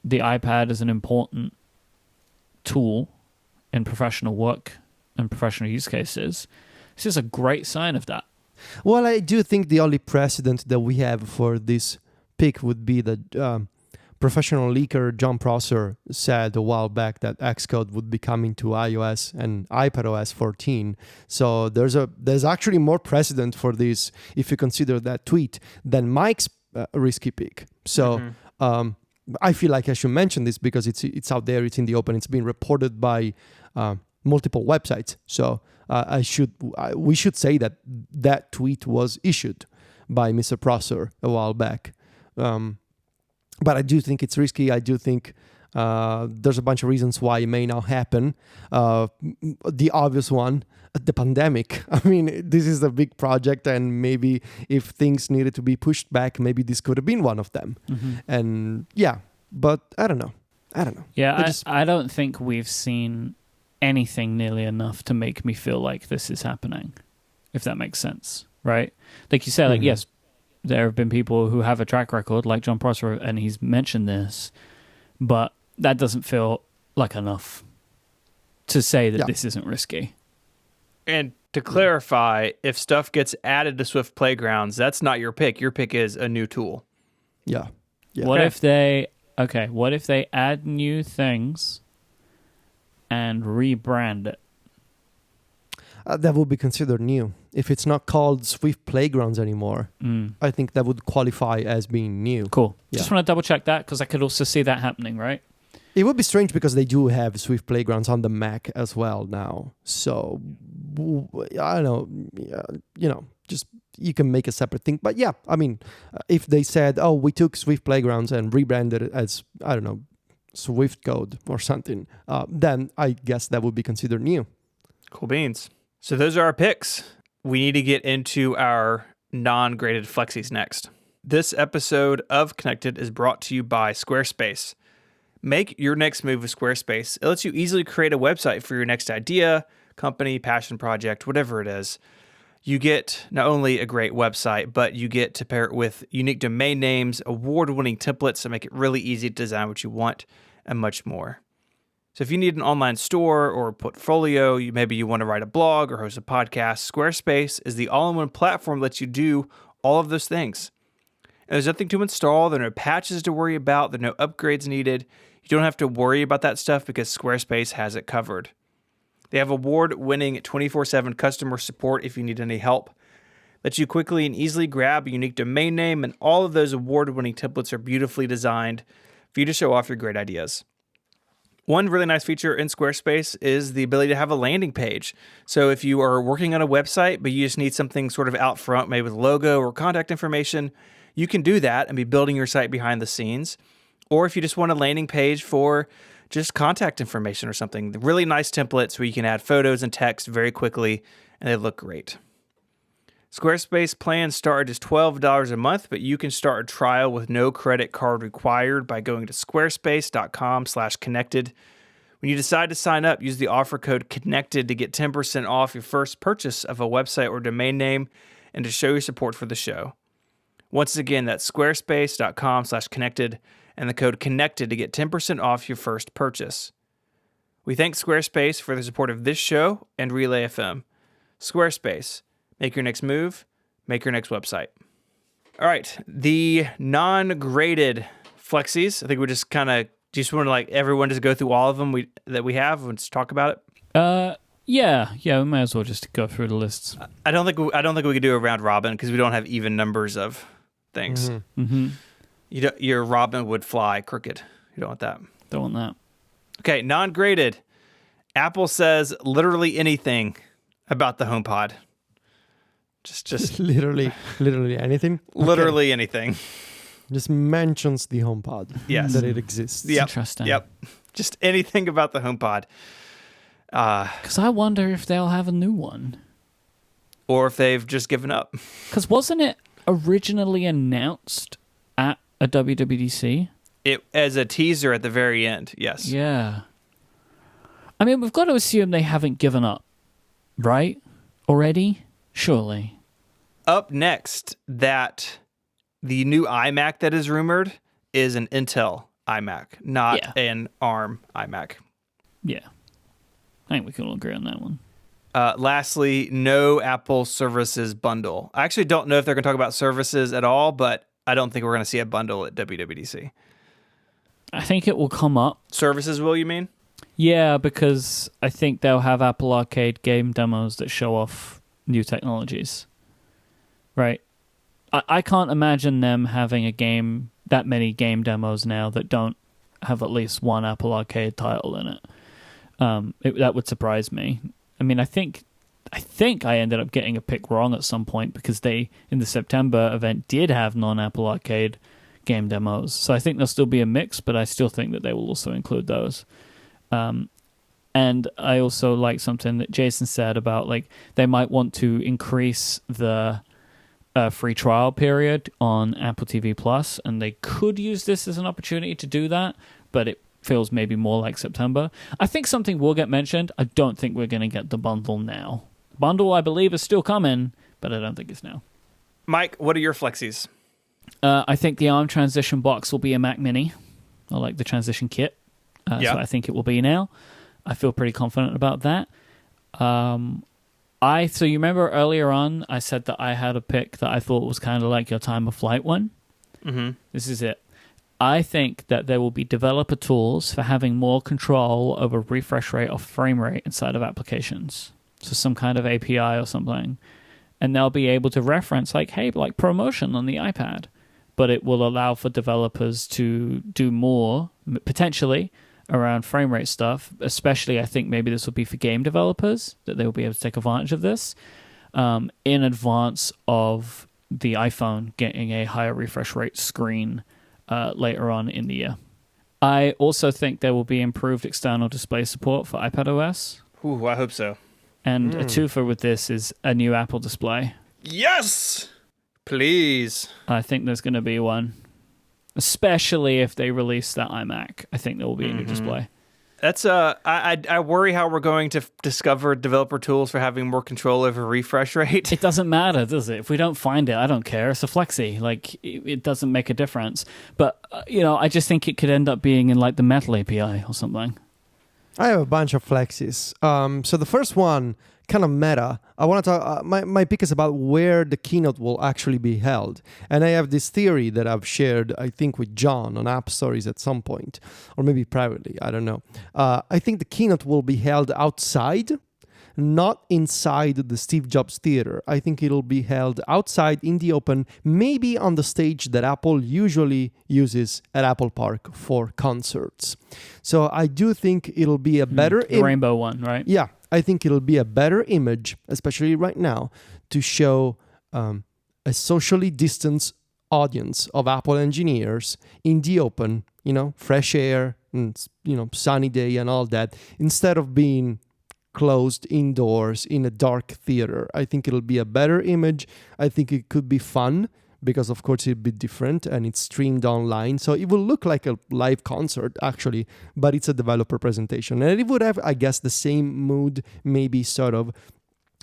the iPad is an important tool in professional work and professional use cases, this is a great sign of that. Well, I do think the only precedent that we have for this pick would be that professional leaker John Prosser said a while back that Xcode would be coming to iOS and iPadOS 14. So there's actually more precedent for this if you consider that tweet than Myke's risky pick. So I feel like I should mention this because it's out there, it's in the open, it's been reported by multiple websites. So we should say that tweet was issued by Mr. Prosser a while back. But I do think it's risky. I do think there's a bunch of reasons why it may not happen. The obvious one, the pandemic. I mean, this is a big project, and maybe if things needed to be pushed back, maybe this could have been one of them. Mm-hmm. And yeah, but I don't know. Yeah, I don't think we've seen anything nearly enough to make me feel like this is happening, if that makes sense, right? Like you said, like, yes, there have been people who have a track record, like John Prosser, and he's mentioned this, but that doesn't feel like enough to say that this isn't risky. And to clarify, if stuff gets added to Swift Playgrounds, that's not your pick. Your pick is a new tool. Yeah. What if they add new things and rebrand it? That would be considered new. If it's not called Swift Playgrounds anymore, I think that would qualify as being new. Cool. Yeah. Just want to double check that because I could also see that happening, right? It would be strange because they do have Swift Playgrounds on the Mac as well now. So, I don't know, just you can make a separate thing. But yeah, I mean, if they said, oh, we took Swift Playgrounds and rebranded it as, I don't know, Swift code or something, then I guess that would be considered new. Cool beans. So those are our picks. We need to get into our non-graded flexies next. This episode of Connected is brought to you by Squarespace. Make your next move with Squarespace. It lets you easily create a website for your next idea, company, passion project, whatever it is. You get not only a great website, but you get to pair it with unique domain names, award-winning templates that make it really easy to design what you want, and much more. So if you need an online store or a portfolio, maybe you want to write a blog or host a podcast, Squarespace is the all-in-one platform that lets you do all of those things. And there's nothing to install, there are no patches to worry about, there are no upgrades needed. You don't have to worry about that stuff because Squarespace has it covered. They have award-winning 24/7 customer support if you need any help. Lets you quickly and easily grab a unique domain name, and all of those award-winning templates are beautifully designed for you to show off your great ideas. One really nice feature in Squarespace is the ability to have a landing page. So if you are working on a website, but you just need something sort of out front, maybe with logo or contact information, you can do that and be building your site behind the scenes. Or if you just want a landing page for just contact information or something, really nice templates where you can add photos and text very quickly, and they look great. Squarespace plans start at just $12 a month, but you can start a trial with no credit card required by going to squarespace.com/connected. When you decide to sign up, use the offer code CONNECTED to get 10% off your first purchase of a website or domain name and to show your support for the show. Once again, that's squarespace.com/connected and the code CONNECTED to get 10% off your first purchase. We thank Squarespace for the support of this show and Relay FM. Squarespace. Make your next move Make your next website. All right, the non-graded Flexies. I think we just kind of want to like everyone just go through all of them that we have and just talk about it. Yeah, we may as well just go through the lists. I don't think we could do a round robin because we don't have even numbers of things. Mm-hmm. Your robin would fly crooked. You don't want that. Don't want that. Okay, non-graded. Apple says literally anything about the HomePod. Just literally anything. Literally anything. Just mentions the HomePod. Yes. That it exists. Yep. Interesting. Yep. Just anything about the HomePod. Because I wonder if they'll have a new one. Or if they've just given up. Because wasn't it originally announced at a WWDC? It as a teaser at the very end, yes. Yeah. I mean, we've got to assume they haven't given up, right? Already? Surely. Up next, that the new iMac that is rumored is an Intel iMac, not an ARM iMac. Yeah. I think we can all agree on that one. Lastly, no Apple Services bundle. I actually don't know if they're going to talk about services at all, but I don't think we're going to see a bundle at WWDC. I think it will come up. Services will, you mean? Yeah, because I think they'll have Apple Arcade game demos that show off new technologies. Right? I can't imagine them having that many game demos now that don't have at least one Apple Arcade title in it. That would surprise me. I mean, I think I ended up getting a pick wrong at some point because they, in the September event, did have non-Apple Arcade game demos. So I think there'll still be a mix, but I still think that they will also include those. And I also like something that Jason said about like they might want to increase the free trial period on Apple TV Plus, and they could use this as an opportunity to do that, but it feels maybe more like September. I think something will get mentioned. I don't think we're going to get the bundle now. Bundle, I believe, is still coming, but I don't think it's now. Myke, what are your Flexies? I think the ARM transition box will be a Mac Mini. I like the transition kit. So I think it will be now. I feel pretty confident about that. So you remember earlier on, I said that I had a pick that I thought was kind of like your time of flight one. Mm-hmm. This is it. I think that there will be developer tools for having more control over refresh rate or frame rate inside of applications. So some kind of API or something. And they'll be able to reference like, hey, like promotion on the iPad. But it will allow for developers to do more, potentially, around frame rate stuff. Especially, I think maybe this will be for game developers, that they will be able to take advantage of this in advance of the iPhone getting a higher refresh rate screen later on in the year. I also think there will be improved external display support for iPadOS. Ooh, I hope so. And a twofer with this is a new Apple display. Yes! Please. I think there's going to be one. Especially if they release that iMac. I think there will be a new display. That's I worry how we're going to discover developer tools for having more control over refresh rate. It doesn't matter, does it? If we don't find it, I don't care. It's a Flexi. Like, it doesn't make a difference. But, I just think it could end up being in, like, the Metal API or something. I have a bunch of Flexis. So the first one, kind of meta. I want to talk. My pick is about where the keynote will actually be held, and I have this theory that I've shared, I think, with John on App Stories at some point, or maybe privately. I don't know. I think the keynote will be held outside, not inside the Steve Jobs Theater. I think it'll be held outside in the open, maybe on the stage that Apple usually uses at Apple Park for concerts. So I do think it'll be a better... The rainbow one, right? Yeah. I think it'll be a better image, especially right now, to show a socially distanced audience of Apple engineers in the open, fresh air, and, sunny day and all that, instead of being closed indoors in a dark theater. I think it'll be a better image. I think it could be fun because, of course, it'll be different and it's streamed online. So it will look like a live concert, actually, but it's a developer presentation. And it would have, I guess, the same mood, maybe sort of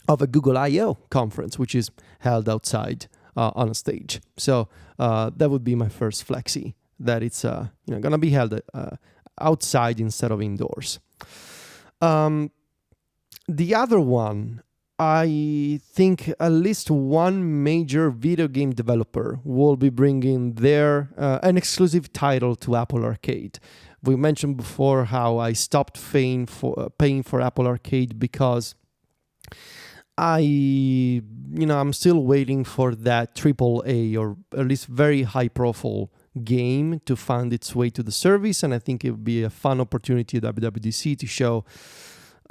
a Google I.O. conference, which is held outside on a stage. So that would be my first Flexi, that it's going to be held outside instead of indoors. The other one I think at least one major video game developer will be bringing their an exclusive title to Apple Arcade. We mentioned before how I stopped paying for Apple Arcade because I'm still waiting for that AAA or at least very high profile game to find its way to the service, and I think it would be a fun opportunity at WWDC to show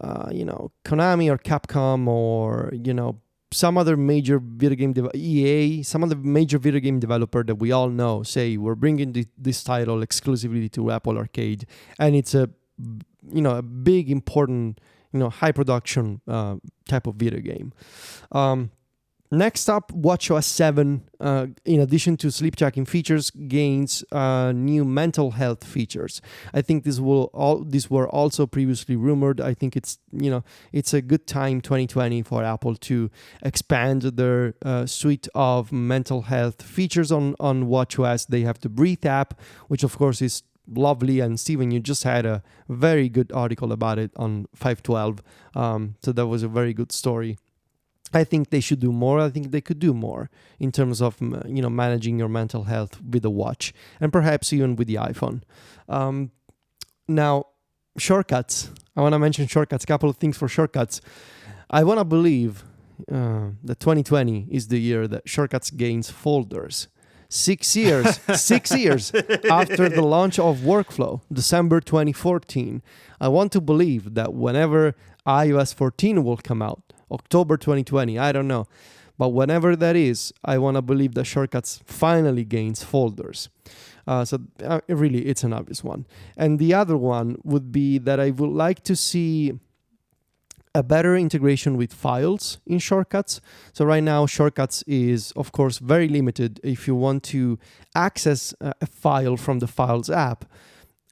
Konami or Capcom or some other major video game EA, some other major video game developer that we all know say we're bringing this title exclusively to Apple Arcade, and it's a big important high production type of video game. Next up, WatchOS 7, in addition to sleep tracking features, gains new mental health features. I think these were also previously rumored. I think it's a good time, 2020, for Apple to expand their suite of mental health features on WatchOS. They have the Breathe app, which of course is lovely, and Steven, you just had a very good article about it on 512, so that was a very good story. I think they should do more. I think they could do more in terms of managing your mental health with the watch, and perhaps even with the iPhone. Now, shortcuts. I want to mention shortcuts. A couple of things for shortcuts. I want to believe that 2020 is the year that shortcuts gains folders. 6 years after the launch of Workflow, December 2014. I want to believe that whenever iOS 14 will come out, October 2020, I don't know. But whenever that is, I want to believe that Shortcuts finally gains folders. Really, it's an obvious one. And the other one would be that I would like to see a better integration with files in Shortcuts. So right now, Shortcuts is, of course, very limited if you want to access a file from the Files app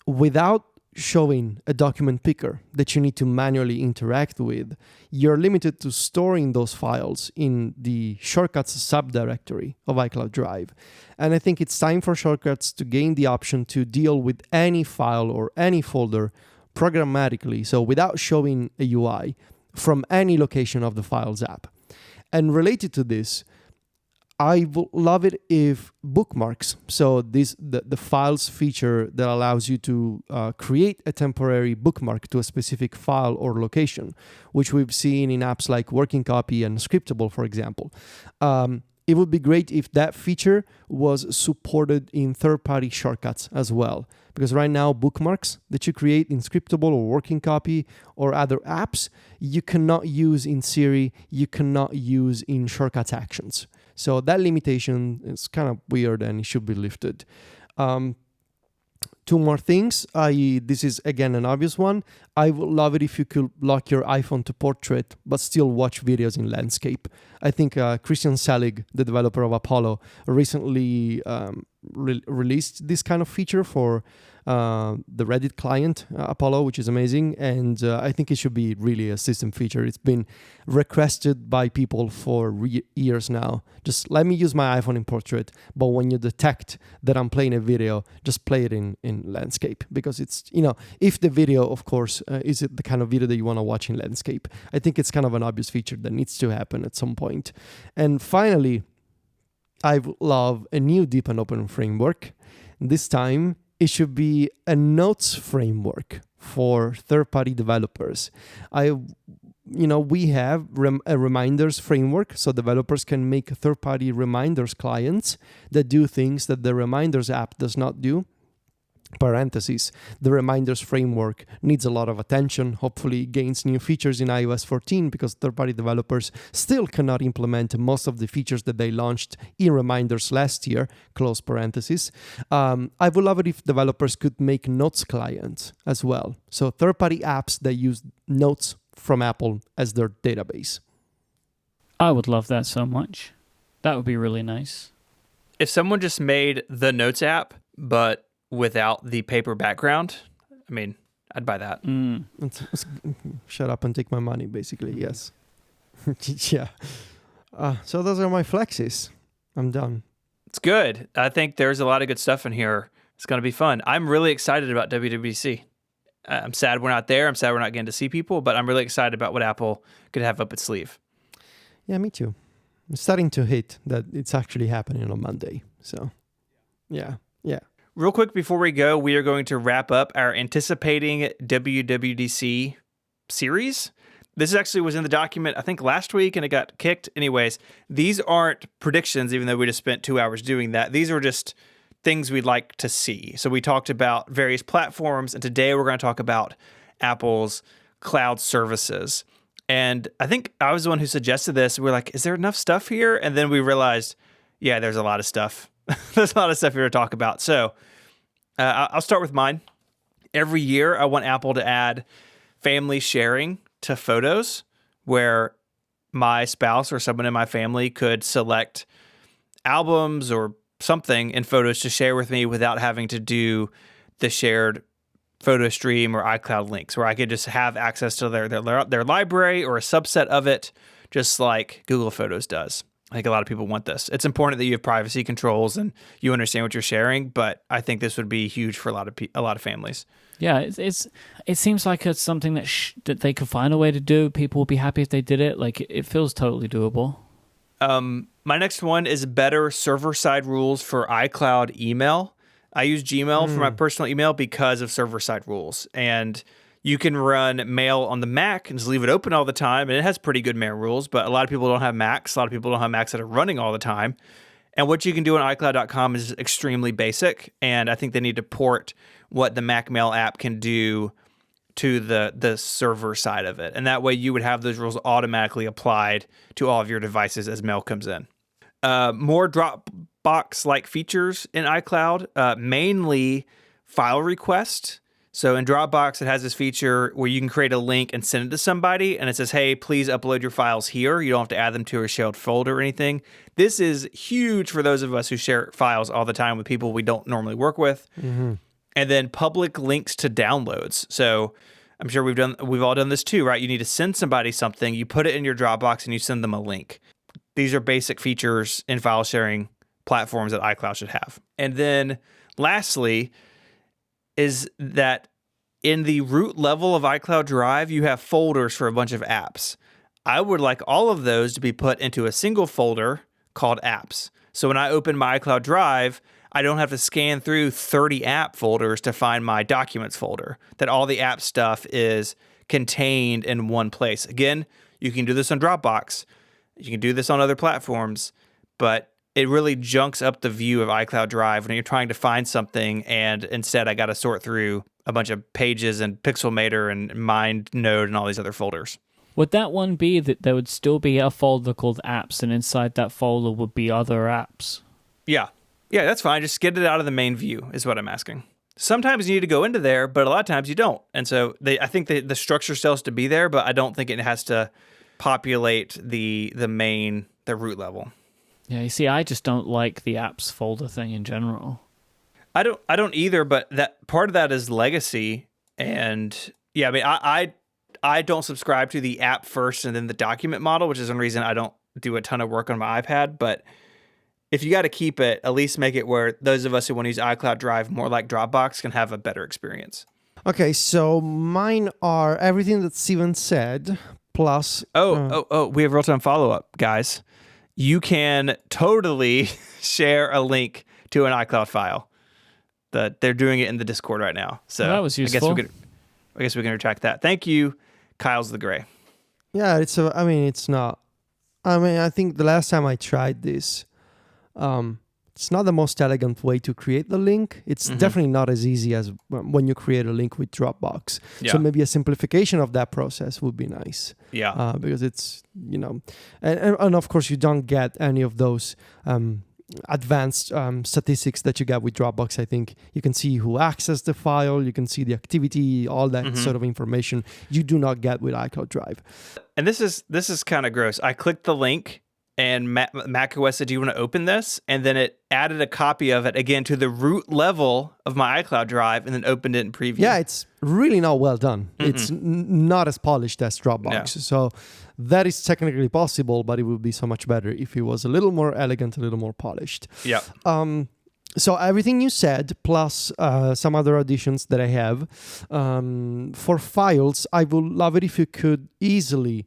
without showing a document picker that you need to manually interact with. You're limited to storing those files in the Shortcuts subdirectory of iCloud Drive. And I think it's time for Shortcuts to gain the option to deal with any file or any folder programmatically, so without showing a UI from any location of the Files app. And related to this, I would love it if bookmarks, so the Files feature that allows you to create a temporary bookmark to a specific file or location, which we've seen in apps like Working Copy and Scriptable, for example. It would be great if that feature was supported in third-party shortcuts as well. Because right now, bookmarks that you create in Scriptable or Working Copy or other apps, you cannot use in Siri, you cannot use in Shortcuts actions. So that limitation is kind of weird and it should be lifted. Two more things. This is, again, an obvious one. I would love it if you could lock your iPhone to portrait, but still watch videos in landscape. I think Christian Selig, the developer of Apollo, recently released this kind of feature for the Reddit client, Apollo, which is amazing. And I think it should be really a system feature. It's been requested by people for years now. Just let me use my iPhone in portrait, but when you detect that I'm playing a video, just play it in landscape. Because it's, if the video, of course, is it the kind of video that you want to watch in landscape. I think it's kind of an obvious feature that needs to happen at some point. And finally, I would love a new deep and open framework. This time, it should be a notes framework for third-party developers. We have a reminders framework, so developers can make third-party reminders clients that do things that the reminders app does not do. Parentheses, the reminders framework needs a lot of attention, hopefully gains new features in iOS 14 because third-party developers still cannot implement most of the features that they launched in reminders last year, close parentheses. I would love it if developers could make notes clients as well. So third-party apps that use notes from Apple as their database. I would love that so much. That would be really nice. If someone just made the Notes app, but without the paper background, I mean, I'd buy that. Shut up and take my money, basically, yes. Yeah. So those are my flexes. I'm done. It's good. I think there's a lot of good stuff in here. It's going to be fun. I'm really excited about WWDC. I'm sad we're not there. I'm sad we're not getting to see people, but I'm really excited about what Apple could have up its sleeve. Yeah, me too. I'm starting to hit that it's actually happening on Monday. So, yeah. Real quick before we go, we are going to wrap up our anticipating WWDC series. This actually was in the document, I think, last week, and it got kicked. Anyways, these aren't predictions, even though we just spent 2 hours doing that. These are just things we'd like to see. So we talked about various platforms, and today we're going to talk about Apple's cloud services. And I think I was the one who suggested this. We were like, is there enough stuff here? And then we realized, yeah, there's a lot of stuff. There's a lot of stuff here to talk about. So I'll start with mine. Every year, I want Apple to add family sharing to photos, where my spouse or someone in my family could select albums or something in photos to share with me without having to do the shared photo stream or iCloud links, where I could just have access to their library or a subset of it, just like Google Photos does. I think a lot of people want this. It's important that you have privacy controls and you understand what you're sharing, but I think this would be huge for a lot of families. Yeah, it seems like it's something that they could find a way to do. People would be happy if they did it. Like, it feels totally doable. My next one is better server-side rules for iCloud email. I use Gmail for my personal email because of server-side rules, and you can run mail on the Mac and just leave it open all the time, and it has pretty good mail rules, but a lot of people don't have Macs. A lot of people don't have Macs that are running all the time. And what you can do on iCloud.com is extremely basic, and I think they need to port what the Mac Mail app can do to the server side of it. And that way you would have those rules automatically applied to all of your devices as mail comes in. More Dropbox-like features in iCloud, mainly file request. So in Dropbox, it has this feature where you can create a link and send it to somebody, and it says, hey, please upload your files here. You don't have to add them to a shared folder or anything. This is huge for those of us who share files all the time with people we don't normally work with. Mm-hmm. And then public links to downloads. So I'm sure we've all done this too, right? You need to send somebody something, you put it in your Dropbox, and you send them a link. These are basic features in file sharing platforms that iCloud should have. And then lastly, is that in the root level of iCloud Drive, you have folders for a bunch of apps. I would like all of those to be put into a single folder called apps. So when I open my iCloud Drive, I don't have to scan through 30 app folders to find my documents folder, that all the app stuff is contained in one place. Again, you can do this on Dropbox. You can do this on other platforms, but it really junks up the view of iCloud Drive when you're trying to find something, and instead I got to sort through a bunch of pages and Pixelmator and MindNode and all these other folders. Would that one be that there would still be a folder called apps, and inside that folder would be other apps? Yeah, that's fine. Just get it out of the main view is what I'm asking. Sometimes you need to go into there, but a lot of times you don't. And so I think the structure still has to be there, but I don't think it has to populate the root level. Yeah, you see, I just don't like the apps folder thing in general. I don't either, but that part of that is legacy. And yeah, I mean, I don't subscribe to the app first and then the document model, which is one reason I don't do a ton of work on my iPad. But if you got to keep it, at least make it where those of us who want to use iCloud Drive more like Dropbox can have a better experience. Okay, so mine are everything that Steven said, plus... We have real-time follow-up, guys. You can totally share a link to an iCloud file. They're doing it in the Discord right now. So that was useful. I guess we can retract that. Thank you, Kyle's the Gray. Yeah, it's not. I think the last time I tried this, it's not the most elegant way to create the link. It's definitely not as easy as when you create a link with Dropbox. Yeah. So maybe a simplification of that process would be nice. Yeah. Because it's, and of course you don't get any of those advanced statistics that you get with Dropbox. I think you can see who accessed the file, you can see the activity, all that sort of information you do not get with iCloud Drive. And this is kind of gross. I clicked the link and macOS said, do you want to open this? And then it added a copy of it again to the root level of my iCloud Drive and then opened it in preview. Yeah, it's really not well done. It's not as polished as Dropbox. No. So that is technically possible, but it would be so much better if it was a little more elegant, a little more polished. Yeah. So everything you said, plus some other additions that I have. For files, I would love it if you could easily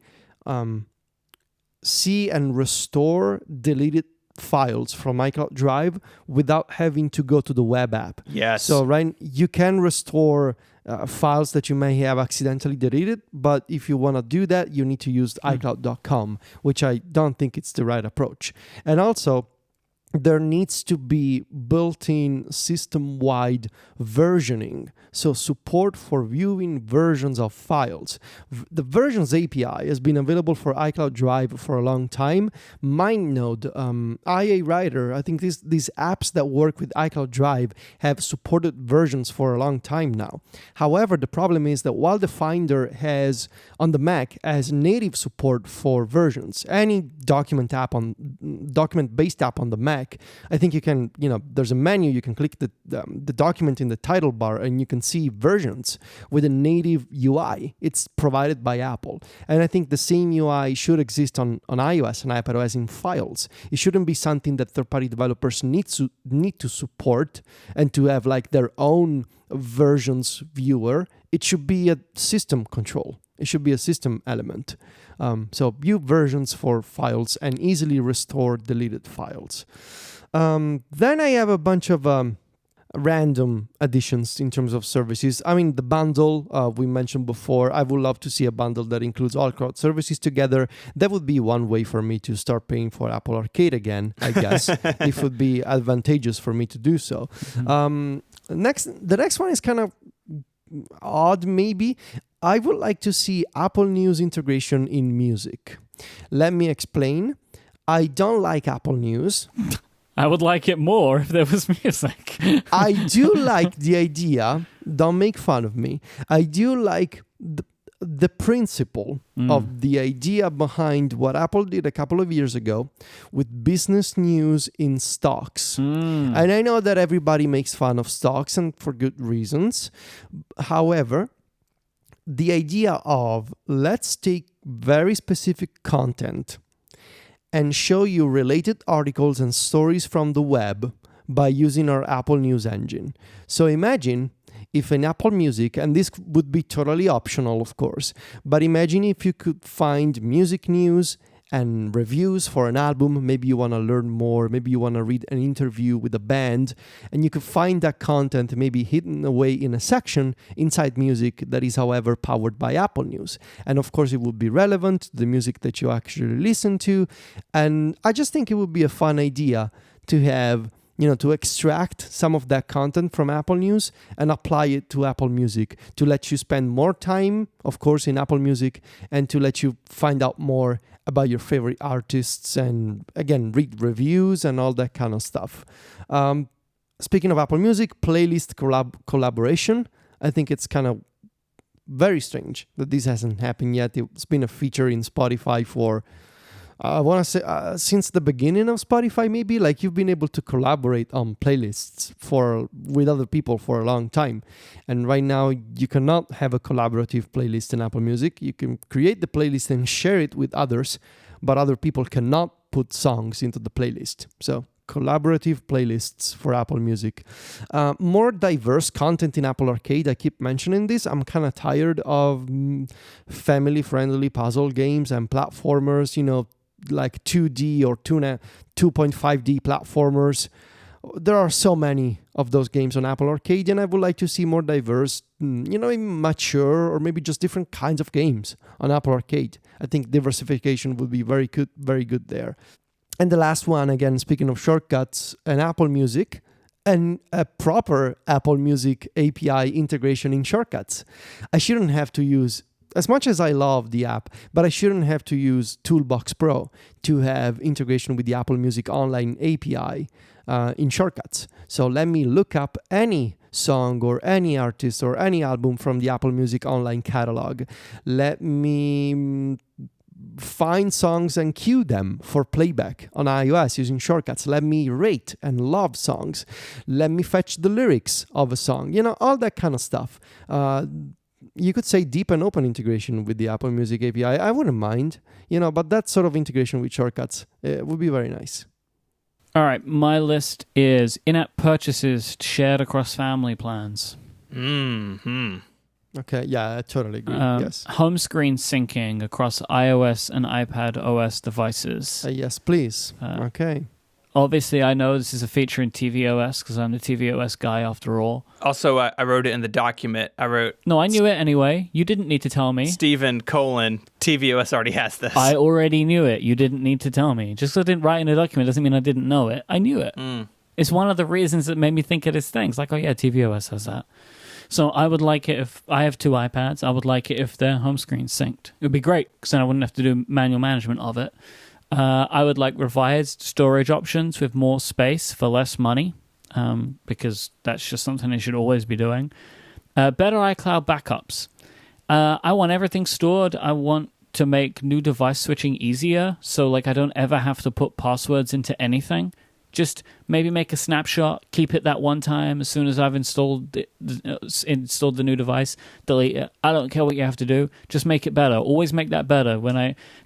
see and restore deleted files from iCloud Drive without having to go to the web app. Yes. So you can restore files that you may have accidentally deleted, but if you want to do that, you need to use iCloud.com, which I don't think it's the right approach. And also, there needs to be built-in system-wide versioning, so support for viewing versions of files. The versions API has been available for iCloud Drive for a long time. MindNode, IA Writer, I think these apps that work with iCloud Drive have supported versions for a long time now. However, the problem is that while the Finder has, on the Mac, has native support for versions, any document-based app on the Mac, I think you can, there's a menu, you can click the document in the title bar and you can see versions with a native UI. It's provided by Apple. And I think the same UI should exist on iOS and iPadOS in files. It shouldn't be something that third-party developers need to support and to have like their own versions viewer. It should be a system control. It should be a system element. So view versions for files and easily restore deleted files. Then I have a bunch of random additions in terms of services. I mean, the bundle we mentioned before. I would love to see a bundle that includes all cloud services together. That would be one way for me to start paying for Apple Arcade again, I guess. It would be advantageous for me to do so. The next one is kind of odd, maybe. I would like to see Apple News integration in music. Let me explain. I don't like Apple News. I would like it more if there was music. I do like the idea. Don't make fun of me. I do like the principle of the idea behind what Apple did a couple of years ago with business news in stocks. And I know that everybody makes fun of stocks, and for good reasons. However, the idea of let's take very specific content and show you related articles and stories from the web by using our Apple News engine. So imagine if in Apple Music, and this would be totally optional, of course, but imagine if you could find music news and reviews for an album. Maybe you want to learn more. Maybe you want to read an interview with a band, and you could find that content maybe hidden away in a section inside music that is, however, powered by Apple News. And of course, it would be relevant to the music that you actually listen to. And I just think it would be a fun idea to have, to extract some of that content from Apple News and apply it to Apple Music to let you spend more time, of course, in Apple Music, and to let you find out more about your favorite artists and, again, read reviews and all that kind of stuff. Speaking of Apple Music, playlist collaboration, I think it's kind of very strange that this hasn't happened yet. It's been a feature in Spotify for, I want to say, since the beginning of Spotify, maybe. Like, you've been able to collaborate on playlists with other people for a long time. And right now, you cannot have a collaborative playlist in Apple Music. You can create the playlist and share it with others, but other people cannot put songs into the playlist. So, collaborative playlists for Apple Music. More diverse content in Apple Arcade. I keep mentioning this. I'm kind of tired of family-friendly puzzle games and platformers, like 2D or 2.5D platformers. There are so many of those games on Apple Arcade, and I would like to see more diverse, mature, or maybe just different kinds of games on Apple Arcade. I think diversification would be very good there. And the last one, again, speaking of shortcuts and Apple Music, and a proper Apple Music API integration in shortcuts. I shouldn't have to use, as much as I love the app, but I shouldn't have to use Toolbox Pro to have integration with the Apple Music Online API in shortcuts. So let me look up any song or any artist or any album from the Apple Music Online catalog. Let me find songs and queue them for playback on iOS using shortcuts. Let me rate and love songs. Let me fetch the lyrics of a song. All that kind of stuff. You could say deep and open integration with the Apple Music API. I wouldn't mind, but that sort of integration with shortcuts would be very nice. All right, my list is in-app purchases shared across family plans. Okay, yeah, I totally agree. Yes. Home screen syncing across iOS and iPadOS devices. Yes, please. Okay. Obviously, I know this is a feature in tvOS because I'm the tvOS guy after all. Also, I wrote it in the document. I wrote... No, I knew it anyway. You didn't need to tell me. Stephen, tvOS already has this. I already knew it. You didn't need to tell me. Just because I didn't write in a document doesn't mean I didn't know it. I knew it. It's one of the reasons that made me think of this thing. It's like, oh yeah, tvOS has that. So I would like it if... I have 2 iPads. I would like it if their home screen's synced. It would be great because then I wouldn't have to do manual management of it. I would like revised storage options with more space for less money, because that's just something they should always be doing. Better iCloud backups. I want everything stored. I want to make new device switching easier, so like I don't ever have to put passwords into anything. Just maybe make a snapshot, keep it that one time. As soon as I've installed the new device, delete it. I don't care what you have to do. Just make it better. Always make that better.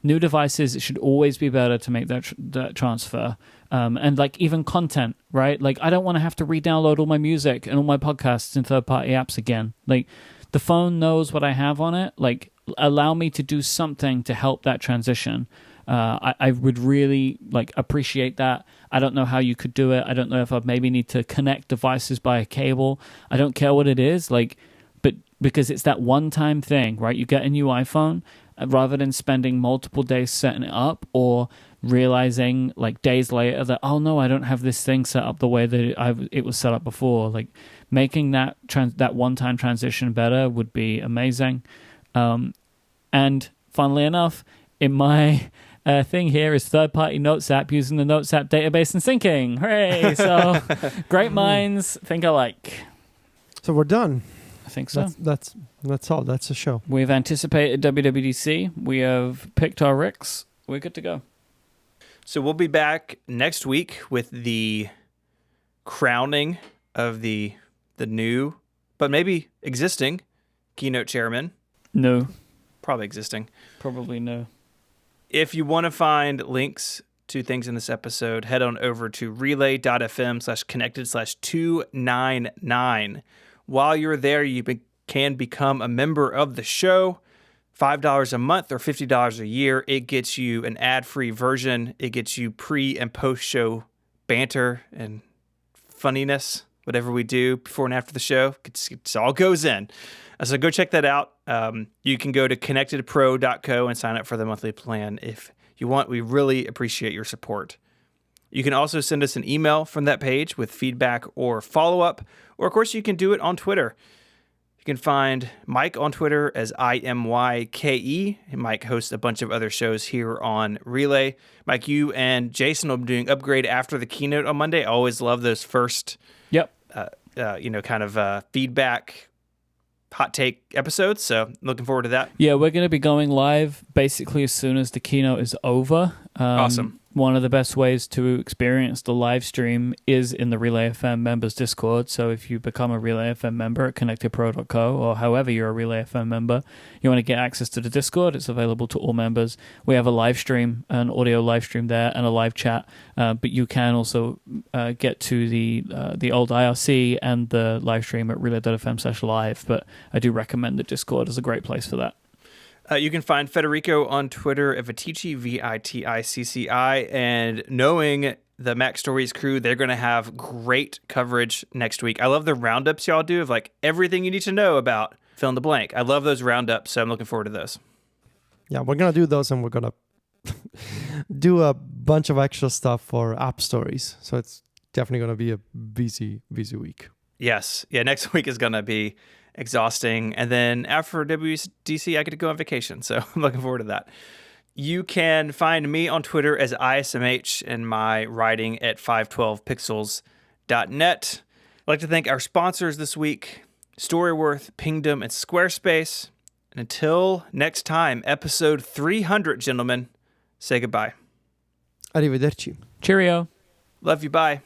New devices, it should always be better to make that transfer. And like even content, right? Like I don't want to have to re-download all my music and all my podcasts in third-party apps again. Like the phone knows what I have on it. Like allow me to do something to help that transition. I would really appreciate that. I don't know how you could do it. I don't know if I'd maybe need to connect devices by a cable. I don't care what it is, but because it's that one-time thing, right? You get a new iPhone, rather than spending multiple days setting it up or realizing days later that, oh no, I don't have this thing set up the way that it was set up before. Like making that one-time transition better would be amazing. And funnily enough, in my thing here is third-party Notes app using the Notes app database and syncing. Hooray! So great minds think alike. So we're done. I think so. That's all. That's the show. We've anticipated WWDC. We have picked our Ricks. We're good to go. So we'll be back next week with the crowning of the new, but maybe existing keynote chairman. No. Probably existing. Probably no. If you want to find links to things in this episode, head on over to relay.fm/connected/299. While you're there, you can become a member of the show. $5 a month or $50 a year. It gets you an ad-free version. It gets you pre- and post-show banter and funniness, whatever we do before and after the show. It all goes in. So go check that out. You can go to connectedpro.co and sign up for the monthly plan if you want. We really appreciate your support. You can also send us an email from that page with feedback or follow-up, or of course you can do it on Twitter. You can find Myke on Twitter as IMYKE. Myke hosts a bunch of other shows here on Relay. Myke, you and Jason will be doing Upgrade after the keynote on Monday. I always love those first, feedback, hot take episodes. So looking forward to that. Yeah, we're going to be going live basically as soon as the keynote is over. Awesome. One of the best ways to experience the live stream is in the Relay FM members Discord. So if you become a Relay FM member at connectedpro.co, or however you're a Relay FM member, you want to get access to the Discord, it's available to all members. We have a live stream, an audio live stream there, and a live chat. But you can also get to the old IRC and the live stream at relay.fm/live. But I do recommend the Discord as a great place for that. You can find Federico on Twitter at Viticci, VITICCI, and knowing the Mac Stories crew, they're going to have great coverage next week. I love the roundups y'all do of everything you need to know about fill in the blank. I love those roundups, so I'm looking forward to those. Yeah, we're going to do those, and we're going to do a bunch of extra stuff for App Stories. So it's definitely going to be a busy week. Yes. Yeah, next week is going to be exhausting. And then after WWDC, I get to go on vacation. So I'm looking forward to that. You can find me on Twitter as ISMH and my writing at 512pixels.net. I'd like to thank our sponsors this week, Storyworth, Pingdom, and Squarespace. And until next time, episode 300, gentlemen, say goodbye. Arrivederci. Cheerio. Love you. Bye.